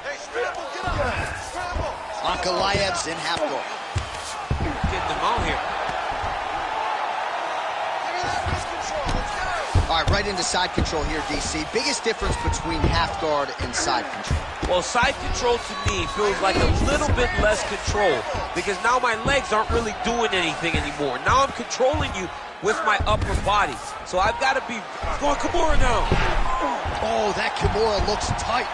S9: Hey, scramble, get up. Scramble.
S1: Ankalaev's in half guard.
S4: Getting them out here.
S1: All right, right into side control here, DC. Biggest difference between half guard and side control?
S4: Well, side control to me feels like a little bit less control because now my legs aren't really doing anything anymore. Now I'm controlling you with my upper body. So I've got to be going Kimura now.
S1: Oh, that Kimura looks tight.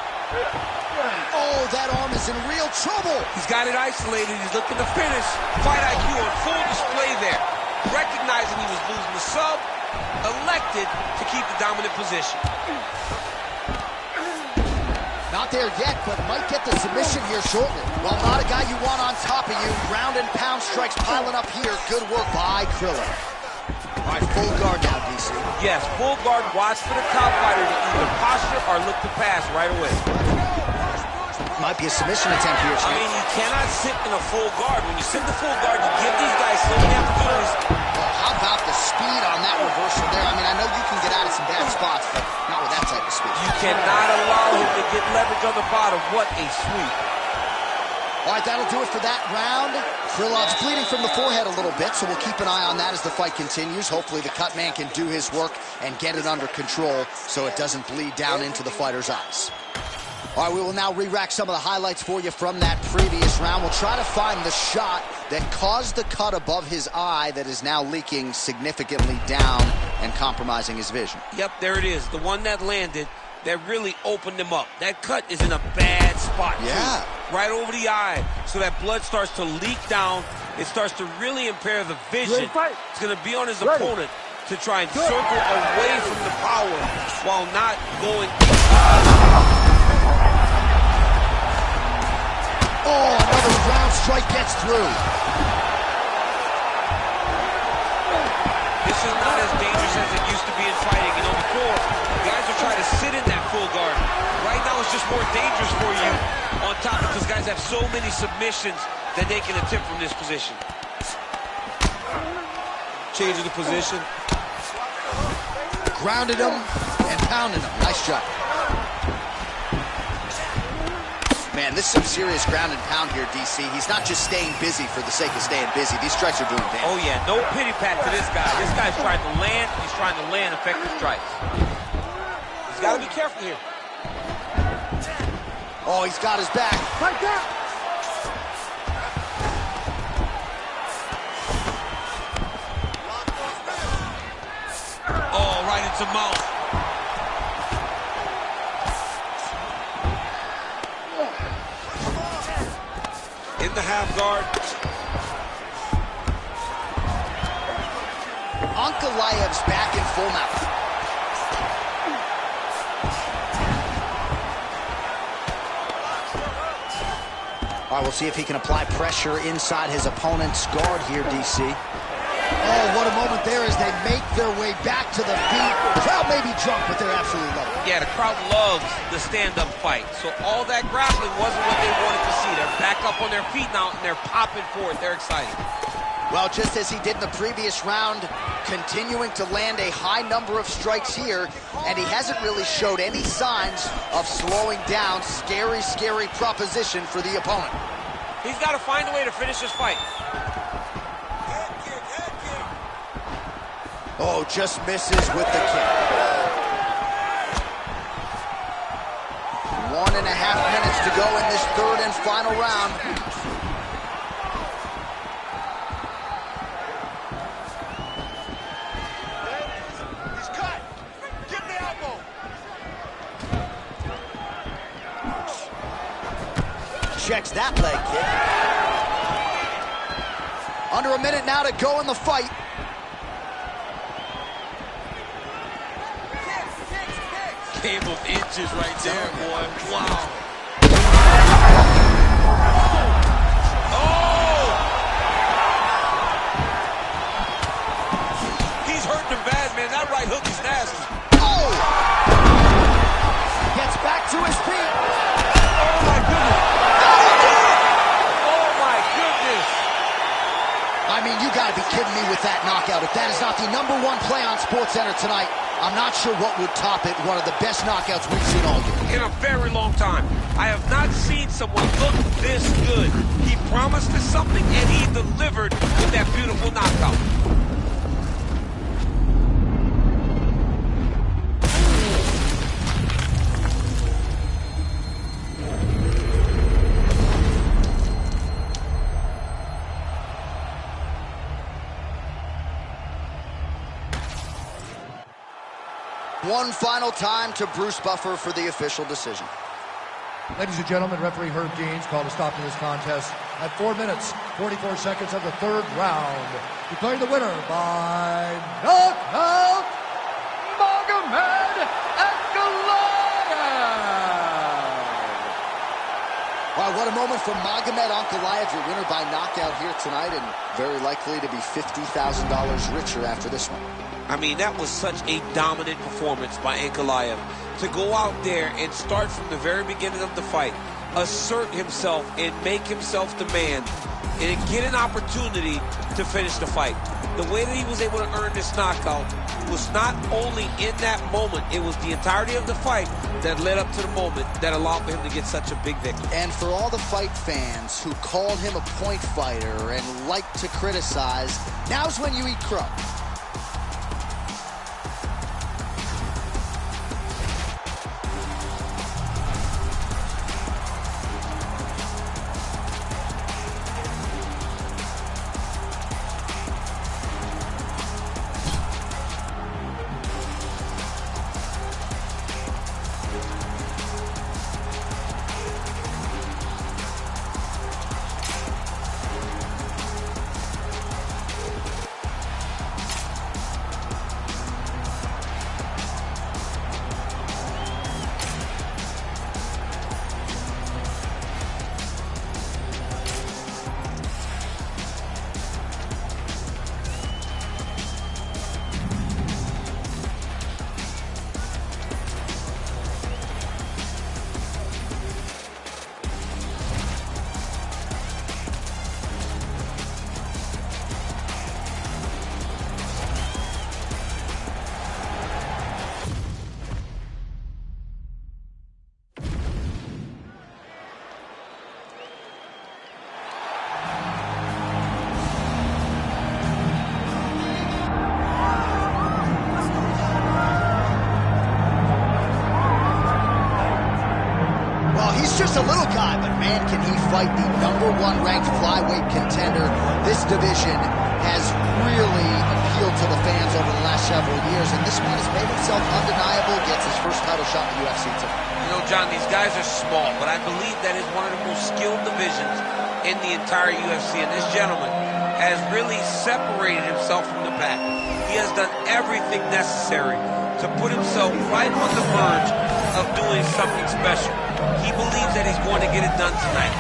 S1: Oh, that arm is in real trouble.
S4: He's got it isolated. He's looking to finish. Fight IQ on full display there. Recognizing he was losing the sub, elected to keep the dominant position.
S1: Not there yet, but might get the submission here shortly. Well, not a guy you want on top of you. Ground and pound strikes piling up here. Good work by Krillin. All right, full guard now, DC.
S4: Yes, full guard. Watch for the top fighter to either posture or look to pass right away.
S1: Might be a submission attempt here, Chief.
S4: I mean, you cannot sit in a full guard. When you sit in the full guard, you give these guys so many opportunities.
S1: Well, how about the speed on that reversal there? I mean, I know you can get out of some bad spots, but not with that type of speed.
S4: You cannot allow him to get leverage on the bottom. What a sweep.
S1: All right, that'll do it for that round. Krilov's bleeding from the forehead a little bit, so we'll keep an eye on that as the fight continues. Hopefully the cut man can do his work and get it under control so it doesn't bleed down into the fighter's eyes. All right, we will now re-rack some of the highlights for you from that previous round. We'll try to find the shot that caused the cut above his eye that is now leaking significantly down and compromising his vision.
S4: Yep, there it is. The one that landed that really opened him up. That cut is in a bad spot,
S1: yeah,
S4: too. Right over the eye. So that blood starts to leak down. It starts to really impair the vision. It's going to be on his opponent to try and circle away from the power while not going deep.
S1: Oh, another ground strike gets through.
S4: This is not as dangerous as it used to be in fighting. You know, before, guys are trying to sit in that full guard. Right now, it's just more dangerous for you on top because guys have so many submissions that they can attempt from this position. Changing the position.
S1: Grounded him and pounded him. Nice job. Man, this is some serious ground and pound here, DC. He's not just staying busy for the sake of staying busy. These strikes are doing damage.
S4: Oh, yeah. No pity pat to this guy. This guy's trying to land. He's trying to land effective strikes. He's got to be careful here.
S1: Oh, he's got his back.
S3: Right there.
S4: Oh, right into mouth. In the half guard.
S1: Ankalaev's back in full mount. All right, we'll see if he can apply pressure inside his opponent's guard here, DC. Oh, what a moment there as they make their way back to the beat. The crowd may be drunk, but they're absolutely loving it.
S4: Yeah, the crowd loves the stand-up fight. So all that grappling wasn't what they wanted to see. They're back up on their feet now, and they're popping for it. They're excited.
S1: Well, just as he did in the previous round, continuing to land a high number of strikes here, and he hasn't really showed any signs of slowing down. Scary, scary proposition for the opponent.
S4: He's got to find a way to finish this fight.
S1: Oh, just misses with the kick. 1.5 minutes to go in this third and final round.
S6: He's cut. Give me elbow.
S1: Checks that leg kick. Under a minute now to go in the fight.
S4: Game of inches right there, boy. Wow. Oh! He's hurting him bad, man. That right hook is nasty.
S1: Oh! Gets back to his feet.
S4: Oh, my goodness. Oh, my goodness.
S1: I mean, you got to be kidding me with that knockout. If that is not the #1 play on SportsCenter tonight, I'm not sure what would top it. One of the best knockouts we've seen all year.
S4: In a very long time. I have not seen someone look this good. He promised us something, and he delivered with that beautiful knockout.
S1: One final time to Bruce Buffer for the official decision.
S2: Ladies and gentlemen, referee Herb Deans called a stop to this contest at 4 minutes, 44 seconds of the third round. Declaring the winner by knockout, Magomed Ankalaev.
S1: Wow, what a moment from Magomed Ankalaev, your winner by knockout here tonight, and very likely to be $50,000 richer after this one.
S4: I mean, that was such a dominant performance by Ankalaev. To go out there and start from the very beginning of the fight, assert himself and make himself the man, and get an opportunity to finish the fight. The way that he was able to earn this knockout was not only in that moment, it was the entirety of the fight that led up to the moment that allowed him to get such a big victory.
S1: And for all the fight fans who called him a point fighter and like to criticize, now's when you eat crow. man can he fight the #1 ranked flyweight contender. This division has really appealed to the fans over the last several years, and this man has made himself undeniable, gets his first title shot in the UFC tonight.
S4: You know, John, these guys are small, but I believe that is one of the most skilled divisions in the entire UFC, and this gentleman has really separated himself from the pack. He has done everything necessary to put himself right on the verge of doing something special. He believes that he's going to get it done tonight.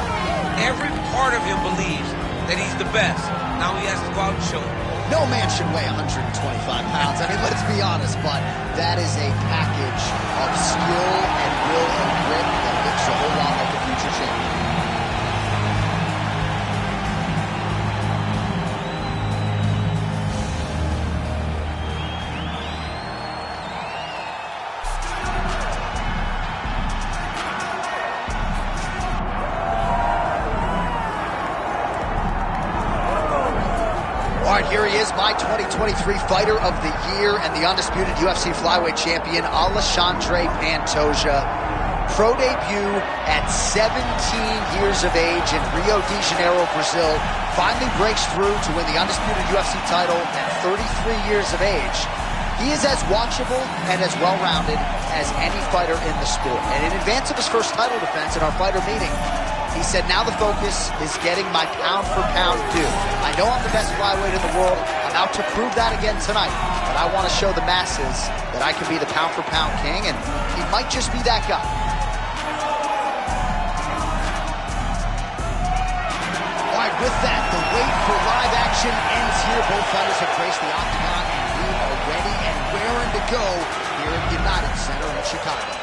S4: Every part of him believes that he's the best. Now he has to go out and show it.
S1: No man should weigh 125 pounds. I mean, let's be honest, but that is a package of skill and will and grit that looks a whole lot like a future champion. Here he is, my 2023 Fighter of the Year and the undisputed UFC flyweight champion, Alexandre Pantoja. Pro debut at 17 years of age in Rio de Janeiro, Brazil. Finally breaks through to win the undisputed UFC title at 33 years of age. He is as watchable and as well-rounded as any fighter in the sport. And in advance of his first title defense in our fighter meeting, he said, now the focus is getting my pound-for-pound due. I know I'm the best flyweight in the world. I'm out to prove that again tonight. But I want to show the masses that I can be the pound-for-pound king, and he might just be that guy. All right, with that, the wait for live action ends here. Both fighters have graced the octagon, and we are ready and raring to go here at United Center in Chicago.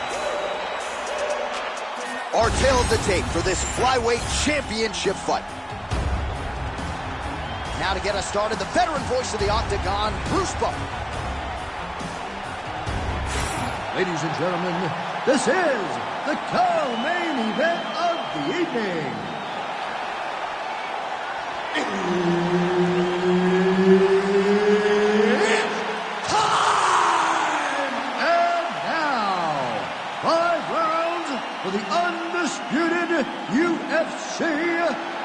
S1: Our tale of the tape for this flyweight championship fight. Now to get us started, the veteran voice of the octagon, Bruce Buffer.
S2: Ladies and gentlemen, this is the co-main event of the evening. It's time! And now, 5 rounds for the undisputed UFC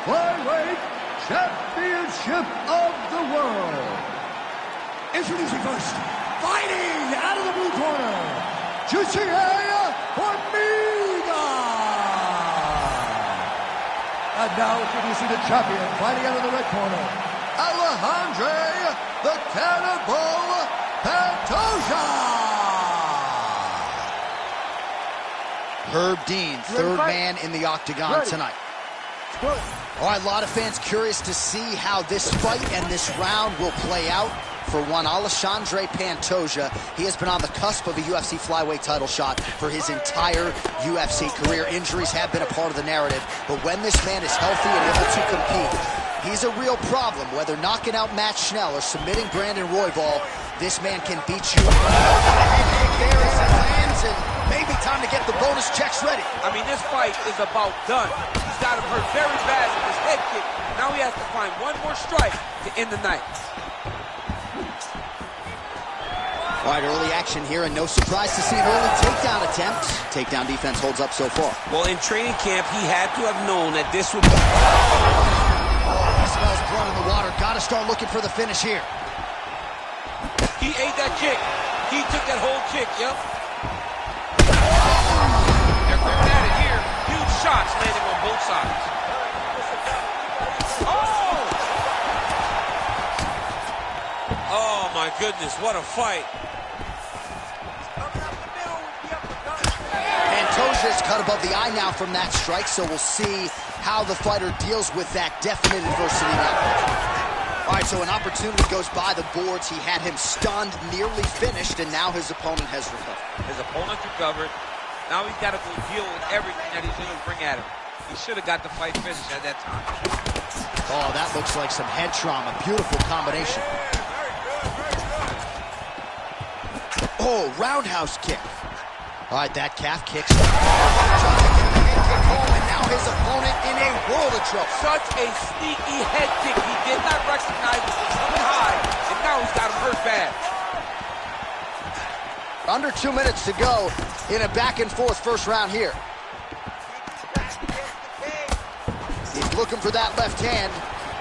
S2: Flyweight Championship of the World. Introducing first, fighting out of the blue corner, Jussier Formiga. And now introducing the champion, fighting out of the red corner, Alexandre the Cannibal Pantoja.
S1: Herb Dean, third man in the octagon tonight. All right, a lot of fans curious to see how this fight and this round will play out. For one, Alexandre Pantoja, he has been on the cusp of a UFC flyweight title shot for his entire UFC career. Injuries have been a part of the narrative, but when this man is healthy and able to compete, he's a real problem. Whether knocking out Matt Schnell or submitting Brandon Royval, this man can beat you. There as he lands, and maybe time to get the bonus checks ready.
S4: I mean, this fight is about done. He's got him hurt very bad with his head kick. Now he has to find one more strike to end the night.
S1: All right, early action here, and no surprise to see an early takedown attempt. Takedown defense holds up so far.
S4: Well, in training camp, he had to have known that this would be...
S1: Oh, he smells blood in the water. Got to start looking for the finish here.
S4: He ate that kick. He took that whole kick, yep. They're going at it here. Huge shots landing on both sides. Oh, my goodness, what a fight.
S1: Pantoja's cut above the eye now from that strike, so we'll see how the fighter deals with that definite adversity now. All right, so an opportunity goes by the boards. He had him stunned, nearly finished, and now his opponent has recovered.
S4: His opponent's recovered. Now he's got to go deal with everything that he's going to bring at him. He should have got the fight finished at that time.
S1: Oh, that looks like some head trauma. Beautiful combination. Oh, roundhouse kick. All right, that calf kicks. And now his opponent in a world of trouble.
S4: Such a sneaky head kick. He did not recognize it was coming high, and now he's got him hurt bad.
S1: Under 2 minutes to go in a back-and-forth first round here. looking for that left hand.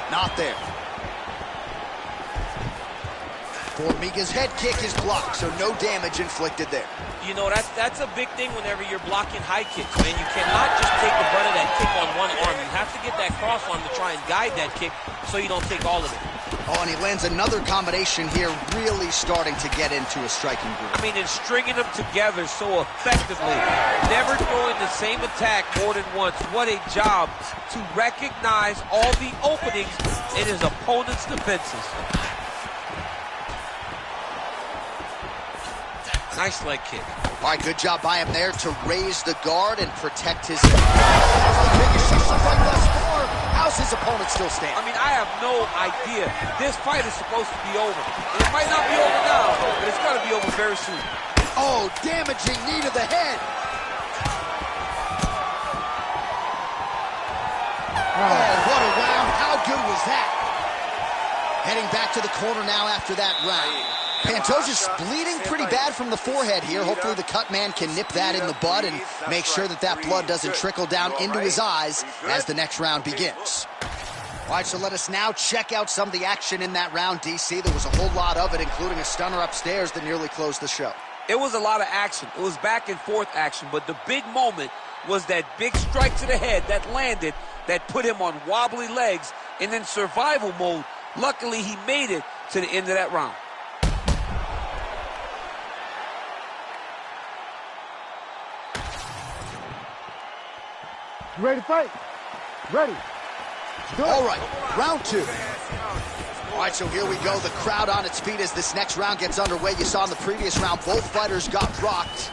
S1: Not there. Formiga's head kick is blocked, so no damage inflicted there.
S4: You know, that's a big thing whenever you're blocking high kicks, man. You cannot just take the brunt of that kick on one arm. You have to get that cross arm to try and guide that kick so you don't take all of it.
S1: Oh, and he lands another combination here, really starting to get into a striking groove.
S4: I mean, and stringing them together so effectively. Never throwing the same attack more than once. What a job to recognize all the openings in his opponent's defenses. Nice leg kick.
S1: All right, good job by him there to raise the guard and protect his... The biggest fight thus far. How's his opponent still stand?
S4: I mean, I have no idea. This fight is supposed to be over. And it might not be over now, but it's got to be over very soon.
S1: Oh, damaging knee to the head. Oh, what a round. How good was that? Heading back to the corner now after that round. Pantoja's bleeding pretty bad from the forehead here. Hopefully the cut man can nip that in the bud and make sure that that blood doesn't trickle down into his eyes as the next round begins. All right, so let us now check out some of the action in that round, DC. There was a whole lot of it, including a stunner upstairs that nearly closed the show.
S4: It was a lot of action. It was back and forth action, but the big moment was that big strike to the head that landed, that put him on wobbly legs and in survival mode. Luckily, he made it to the end of that round.
S3: You ready to fight? Ready.
S1: All right, round two. All right, so here we go. The crowd on its feet as this next round gets underway. You saw in the previous round, both fighters got rocked.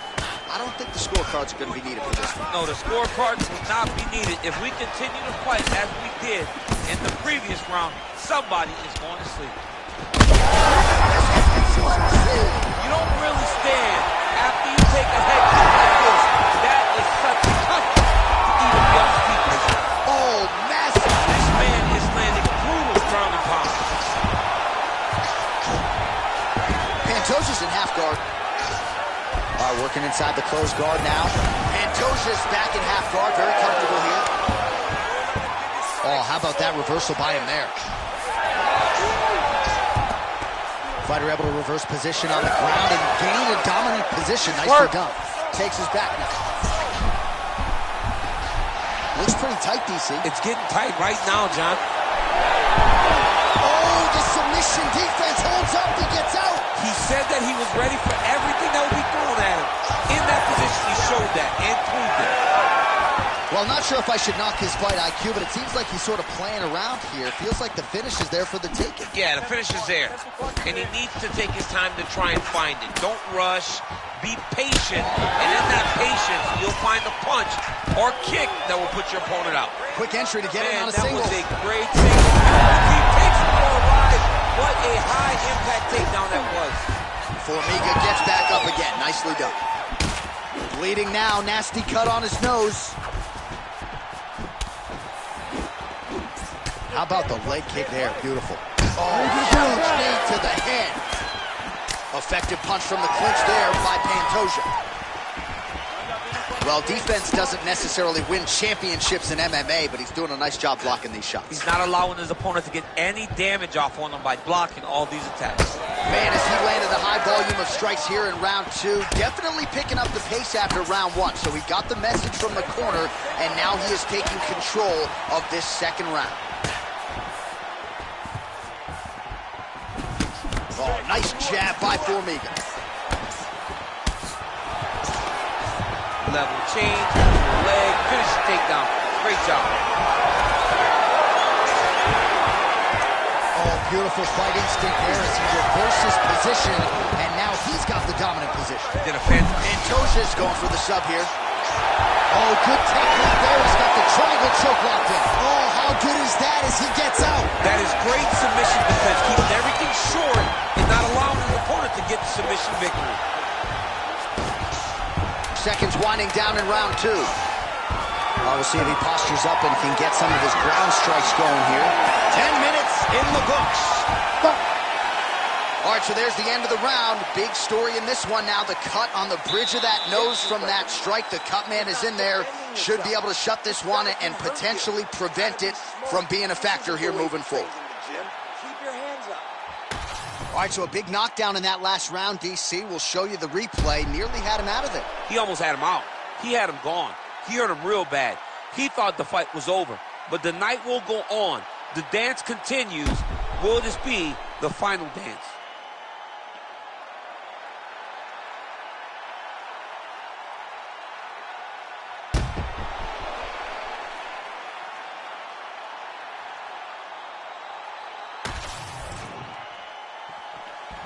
S1: I don't think the scorecards are going to be needed for this one.
S4: No, the scorecards will not be needed. If we continue to fight as we did in the previous round, somebody is going to sleep. You don't really stand after you take a head kick like this. That is such a tough to even be on his feet.
S1: Oh, massive.
S4: This man is landing brutal ground and pound.
S1: Pantoja's in half guard. All right, working inside the closed guard now. Pantoja's back in half guard, very comfortable here. Oh, how about that reversal by him there? Fighter able to reverse position on the ground and gain a dominant position. Nicely done. Takes his back now. Looks pretty tight, DC.
S4: It's getting tight right now, John.
S1: Oh, the submission defense holds up. He gets out.
S4: He said that he was ready for everything that would be thrown at him. In that position, he showed that and proved it.
S1: Well, I'm not sure if I should knock his fight IQ, but it seems like he's sort of playing around here. Feels like the finish is there for the taking.
S4: Yeah, the finish is there. And he needs to take his time to try and find it. Don't rush. Be patient. And in that patience, you'll find a punch or kick that will put your opponent out.
S1: Quick entry to get in on a
S4: that
S1: single.
S4: Was a great single. He takes him for a ride. What a high-impact takedown that was.
S1: Formiga gets back up again. Nicely done. Bleeding now. Nasty cut on his nose. How about the leg kick there? Beautiful. Oh, huge knee to the head. Effective punch from the clinch there by Pantoja. Well, defense doesn't necessarily win championships in MMA, but he's doing a nice job blocking these shots.
S4: He's not allowing his opponent to get any damage off on him by blocking all these attacks.
S1: Man, as he landed a high volume of strikes here in round two, definitely picking up the pace after round one. So he got the message from the corner, and now he is taking control of this second round. Oh, nice jab by Formiga.
S4: Level change, leg, finish the takedown. Great job.
S1: Oh, beautiful fight instinct there as he reverses position, and now he's got the dominant position.
S4: Did a fantastic.
S1: Pantoja's going for the sub here. Oh, good technique there. He's got the triangle choke locked in. Oh, how good is that as he gets out?
S4: That is great submission defense, keeping everything short and not allowing his opponent to get the submission victory.
S1: Seconds winding down in round two. We'll see if he postures up and can get some of his ground strikes going here. 10 minutes in the books. All right, so there's the end of the round. Big story in this one now. The cut on the bridge of that nose from that strike. The cut man is in there, should be able to shut this one and potentially prevent it from being a factor here moving forward.
S9: Keep your hands up.
S1: All right, so a big knockdown in that last round, DC. We'll show you the replay. Nearly had him out of there.
S4: He almost had him out. He had him gone. He hurt him real bad. He thought the fight was over. But the night will go on. The dance continues. Will this be the final dance?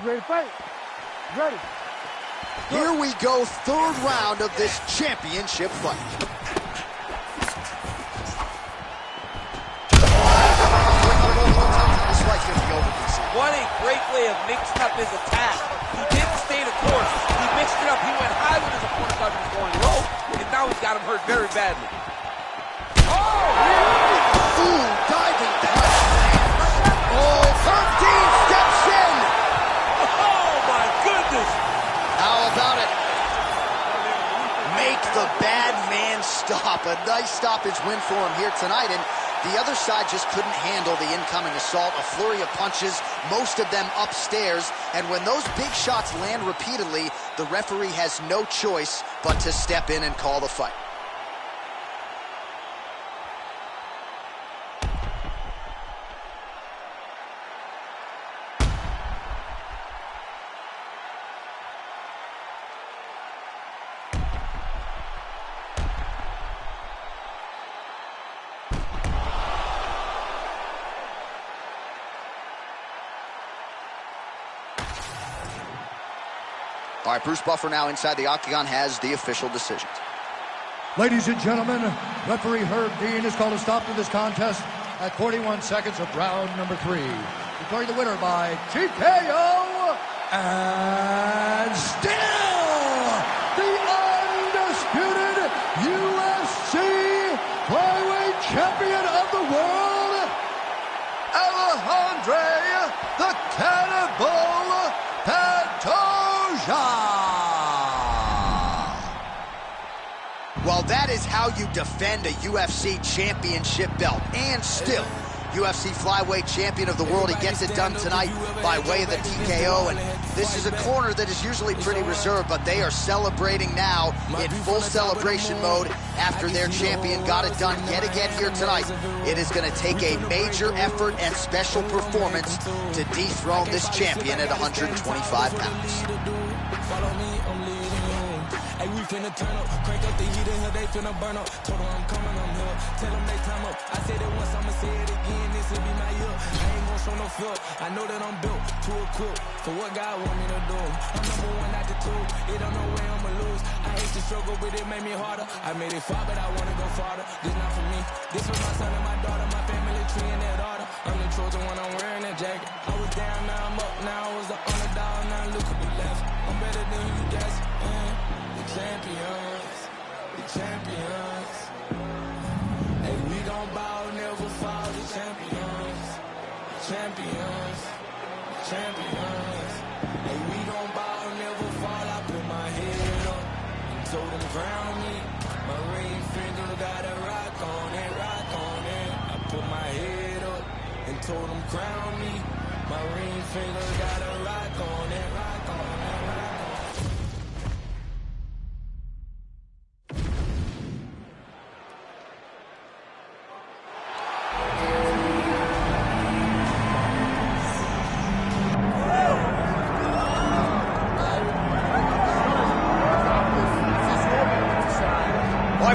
S3: You ready to fight? Ready.
S1: Here we go, third round of this championship fight. This fight's gonna be over, DC.
S4: What a great way of mixing up his attack. He didn't stay the course. He mixed it up. He went high when his opponent thought he was going low, and now he's got him hurt very badly.
S1: Oh! Ooh, diving punch. Oh, Herb Dean steps in.
S4: Oh, my goodness.
S1: How about it? Make the bad man stop. A nice stoppage win for him here tonight, and the other side just couldn't handle the incoming assault. A flurry of punches, most of them upstairs, and when those big shots land repeatedly, the referee has no choice but to step in and call the fight. All right, Bruce Buffer now inside the octagon has the official decisions.
S2: Ladies and gentlemen, referee Herb Dean has called a stop to this contest at 41 seconds of round number 3. Declaring the winner by TKO, and still the undisputed UFC flyweight champion of the world, Alejandro the Cannibal Pantoja.
S1: Well, that is how you defend a UFC championship belt. And still, UFC flyweight champion of the world. He gets it done tonight by way of the TKO. And this is a corner that is usually pretty reserved, but they are celebrating now in full celebration mode after their champion got it done yet again here tonight. It is going to take a major effort and special performance to dethrone this champion at 125 pounds.
S6: Hey, we finna turn up, crank up the heat in here, they finna burn up. Told them I'm coming, I'm here, tell them they time up. I said it once, I'ma say it again, this'll be my year. I ain't gon' show no fear, I know that I'm built to equip for what God want me to do. I'm number one out the two, it don't know where I'ma lose. I hate to struggle, but it made me harder. I made it far, but I wanna go farther. This not for me, this for my son and my daughter, my family tree and their daughter. I'm the chosen one, I'm wearing that jacket. I was down, now I'm up, now I was the underdog, now look at me left. I'm better than you guess. Champions, the champions. Hey, we gon' bow, never fall. The champions, champions, champions. Hey, we gon' bow, never fall. I put my head up and told them crown me. My ring finger got a rock on it, rock on it. I put my head up and told them crown me. My ring finger got a rock on it, rock on it, rock on it.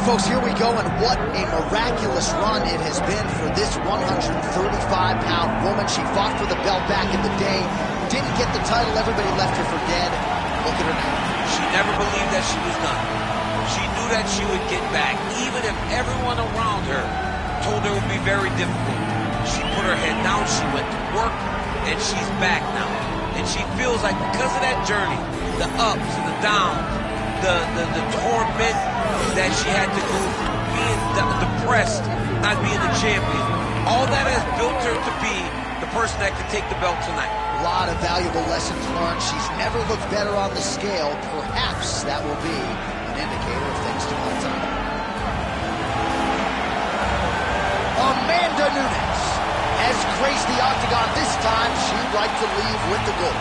S1: Folks, here we go, and what a miraculous run it has been for this 135-pound woman. She fought for the belt back in the day, didn't get the title, everybody left her for dead. Look at her now.
S4: She never believed that she was done. She knew that she would get back, even if everyone around her told her it would be very difficult. She put her head down, she went to work, and she's back now. And she feels like because of that journey, the ups and the downs, the torment that she had to go through, being depressed, not being the champion. All that has built her to be the person that can take the belt tonight.
S1: A lot of valuable lessons learned. She's never looked better on the scale. Perhaps that will be an indicator of things to come tonight. Nunes has graced the octagon. This time, she'd like to leave with the gold.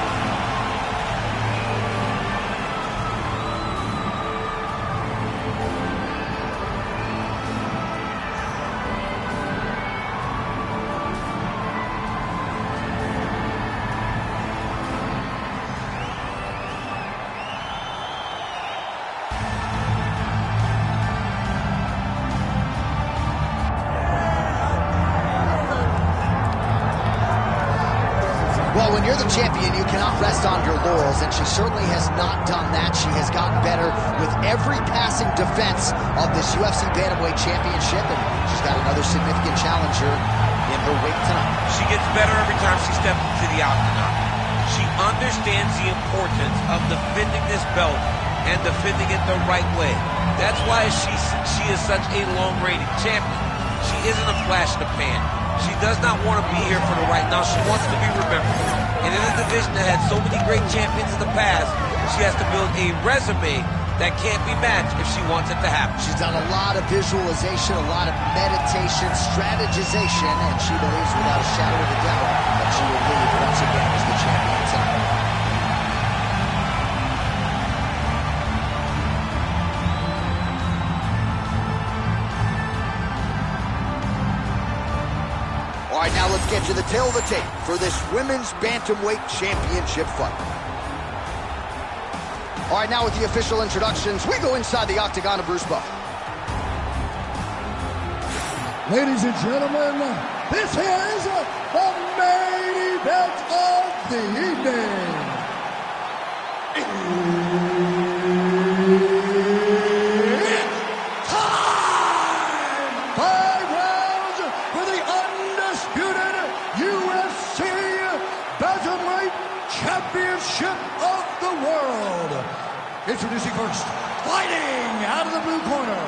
S1: Well, when you're the champion, you cannot rest on your laurels, and she certainly has not done that. She has gotten better with every passing defense of this UFC Bantamweight Championship, and she's got another significant challenger in her weight tonight.
S4: She gets better every time she steps into the octagon. She understands the importance of defending this belt and defending it the right way. That's why she is such a long-reigning champion. She isn't a flash in the pan. She does not want to be here for the right now. She wants to be remembered. And in a division that had so many great champions in the past, she has to build a resume that can't be matched if she wants it to happen.
S1: She's done a lot of visualization, a lot of meditation, strategization, and she believes without a shadow of a doubt that she will leave once again as the champion tonight. All right, now let's get to the tail of the tape for this Women's Bantamweight Championship fight. All right, now with the official introductions, we go inside the octagon of Bruce Buffer.
S2: Ladies and gentlemen, this is the main event of the evening. It's time! 5 rounds for the undisputed UFC Bantamweight Championship of the world. Introducing first, fighting out of the blue corner,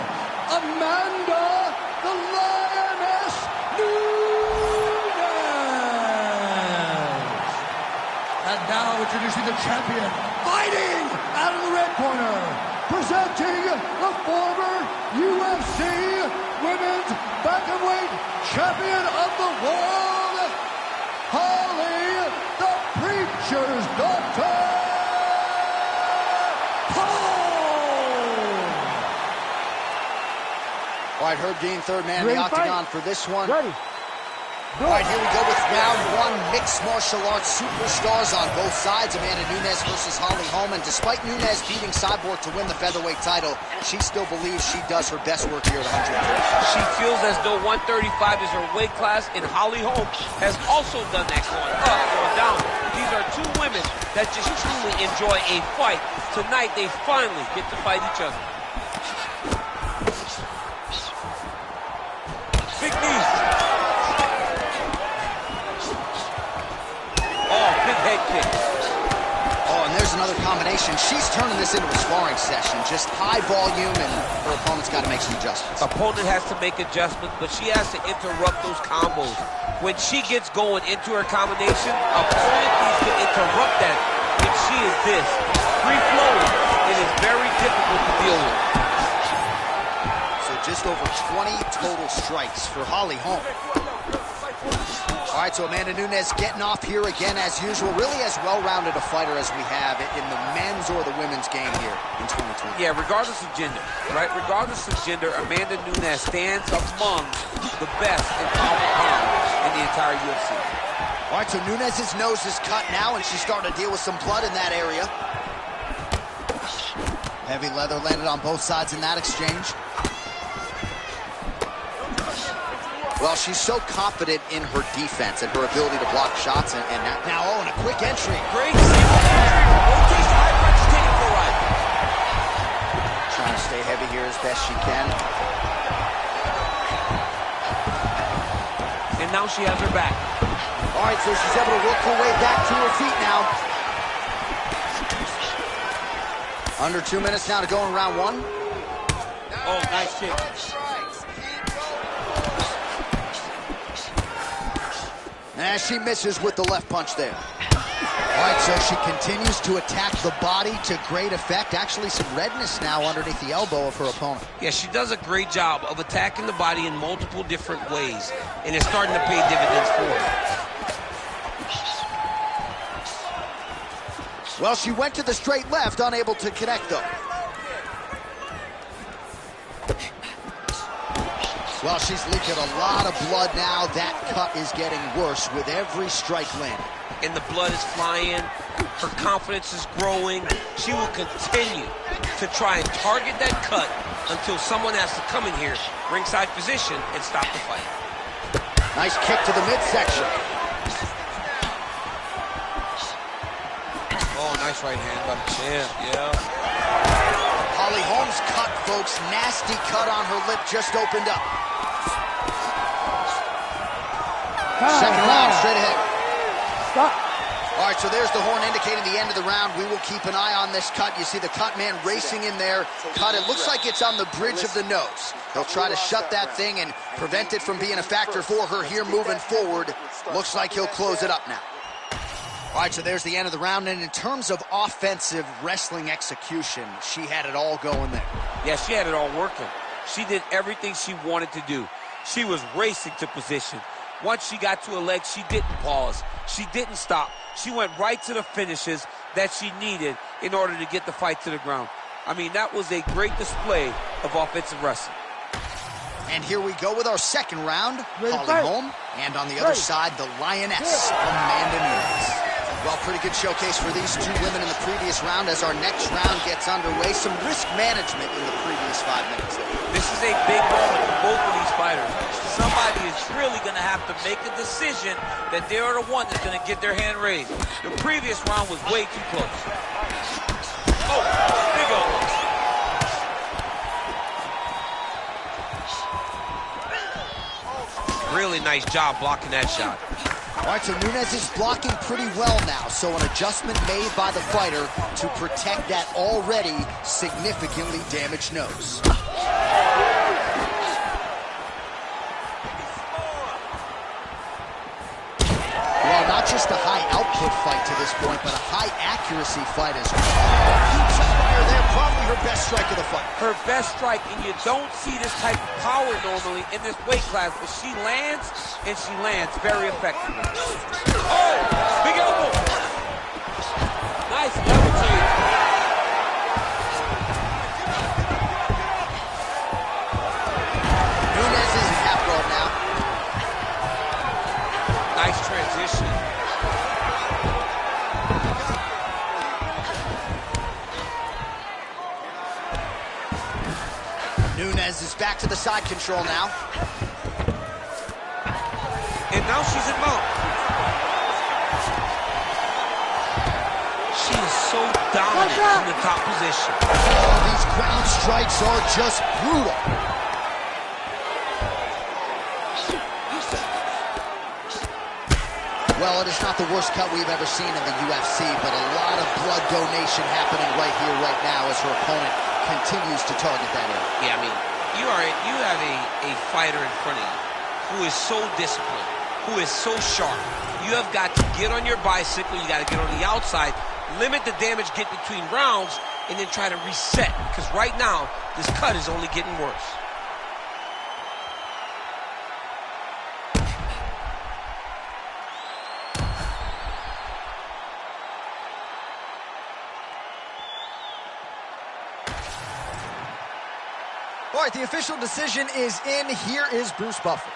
S2: Amanda the Lioness Nunes. And now introducing the champion, fighting out of the red corner, presenting the former UFC Women's Bantamweight Champion of the World, Holly the Preacher's Daughter.
S1: All right, Herb Dean, third man in the octagon for this one.
S3: Ready.
S1: All right, here we go with round one. Mixed martial arts superstars on both sides. Amanda Nunes versus Holly Holm. And despite Nunes beating Cyborg to win the featherweight title, she still believes she does her best work here at 130.
S4: She feels as though 135 is her weight class, and Holly Holm has also done that, going up, going down. These are two women that just truly enjoy a fight. Tonight, they finally get to fight each other. Big knees. Oh, big head kick.
S1: Oh, and there's another combination. She's turning this into a sparring session. Just high volume, and her opponent's got to make some adjustments.
S4: Opponent has to make adjustments, but she has to interrupt those combos. When she gets going into her combination, opponent needs to interrupt that. When she is this free-flowing, it is very difficult to deal with.
S1: Just over 20 total strikes for Holly Holm. All right, so Amanda Nunes getting off here again as usual. Really as well-rounded a fighter as we have in the men's or the women's game here in 2020.
S4: Yeah, regardless of gender, right? Regardless of gender, Amanda Nunes stands among the best in pound in the entire UFC.
S1: All right, so Nunes' nose is cut now, and she's starting to deal with some blood in that area. Heavy leather landed on both sides in that exchange. Well, she's so confident in her defense and her ability to block shots, and now, oh, and a quick entry.
S4: Great single entry. Rotates the high punch, taking for a ride.
S1: Trying to stay heavy here as best she can.
S4: And now she has her back.
S1: All right, so she's able to work her way back to her feet now. Under 2 minutes now to go in round one.
S4: Oh, nice kick.
S1: And she misses with the left punch there. All right, so she continues to attack the body to great effect. Actually, some redness now underneath the elbow of her opponent.
S4: Yeah, she does a great job of attacking the body in multiple different ways, and it's starting to pay dividends for her.
S1: Well, she went to the straight left, unable to connect, though. Well, she's leaking a lot of blood now. That cut is getting worse with every strike landed.
S4: And the blood is flying. Her confidence is growing. She will continue to try and target that cut until someone has to come in here, ringside position, and stop the fight.
S1: Nice kick to the midsection.
S4: Oh, nice right hand by the champ, yeah.
S1: HOLM's cut, folks. Nasty cut on her lip just opened up. Second round, straight ahead.
S3: Stop.
S1: All right, so there's the horn indicating the end of the round. We will keep an eye on this cut. You see the cut man racing in there. Cut, it looks like it's on the bridge of the nose. He'll try to shut that thing and prevent it from being a factor for her here moving forward. Looks like he'll close it up now. All right, so there's the end of the round. And in terms of offensive wrestling execution, she had it all going there.
S4: Yeah, she had it all working. She did everything she wanted to do. She was racing to position. Once she got to her leg, she didn't pause. She didn't stop. She went right to the finishes that she needed in order to get the fight to the ground. I mean, that was a great display of offensive wrestling.
S1: And here we go with our second round. HOLM, and on the other side, the Lioness, Amanda Nunes. Well, pretty good showcase for these two women in the previous round. As our next round gets underway, some risk management in the previous 5 minutes.
S11: This is a big moment for both of these fighters. Somebody is really going to have to make a decision that they are the one that's going to get their hand raised. The previous round was way too close. Oh, big elbow.
S4: Really nice job blocking that shot.
S1: All right, so Nunes is blocking pretty well now, so an adjustment made by the fighter to protect that already significantly damaged nose. Well, not just a high-output fight to this point, but a high-accuracy fight as well. Huge fire there, probably her best strike of the fight.
S4: Her best strike, and you don't see this type of power normally in this weight class, but she lands, and she lands very effectively. Oh, big elbow. Nice level change.
S1: Nunes is in half guard now.
S4: Nice transition.
S1: Nunes is back to the side control now.
S4: And now she's in mount. She is so dominant from the top position.
S1: Oh, these ground strikes are just brutal. Well, it is not the worst cut we've ever seen in the UFC, but a lot of blood donation happening right here, right now, as her opponent continues to target that area.
S4: Yeah, I mean, you have a fighter in front of you who is so disciplined, who is so sharp. You have got to get on your bicycle, you got to get on the outside, limit the damage, get between rounds, and then try to reset. Because right now, this cut is only getting worse.
S1: All right, the official decision is in. Here is Bruce Buffer.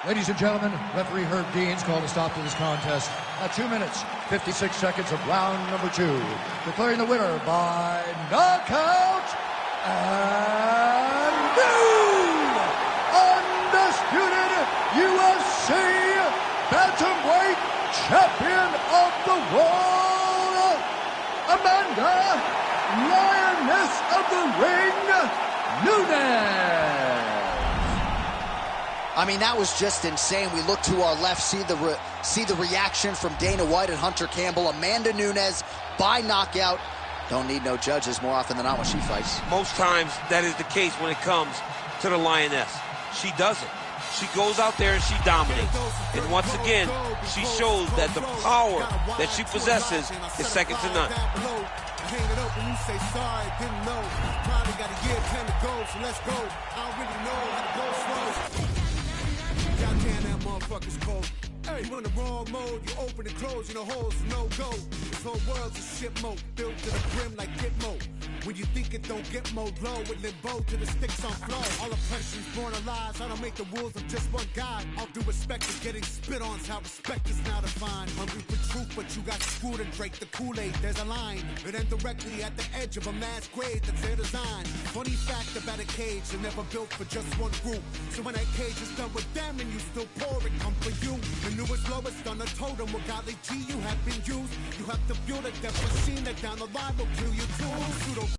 S2: Ladies and gentlemen, referee Herb Dean's called a stop to this contest at 2 minutes, 56 seconds of round number 2. Declaring the winner by knockout and new undisputed UFC bantamweight champion of the world, Amanda Lioness of the Ring, Nunes.
S1: I mean, that was just insane. We look to our left, see the reaction from Dana White and Hunter Campbell. Amanda Nunes by knockout. Don't need no judges more often than not when she fights.
S4: Most times, that is the case when it comes to the Lioness. She does it. She goes out there and she dominates. And once again, she shows that the power that she possesses is second to none.
S6: Hang it up when you say sorry, didn't know. Probably got a year, 10 to go, so let's go. I don't really know how to go slow. Goddamn, that motherfucker's cold. Hey, you in the wrong mode, you open and close, you know holes, no go. This whole world's a shit mode, built to the brim like Gitmo. When you think it don't get more low, with limbo to the sticks on flow. All oppression's born of lies, I don't make the rules, I'm just one guy. All due respect is getting spit on, how respect is now defined. Hungry for truth, but you got screwed and drank the Kool-Aid, there's a line. It ends directly at the edge of a mass grave that's their design. Funny fact about a cage, they're never built for just one group. So when that cage is done with them and you still pour it, come for you. The newest lowest on the totem, what godly G you have been used. You have to fuel the death machine that down the line will kill you too. Pseudo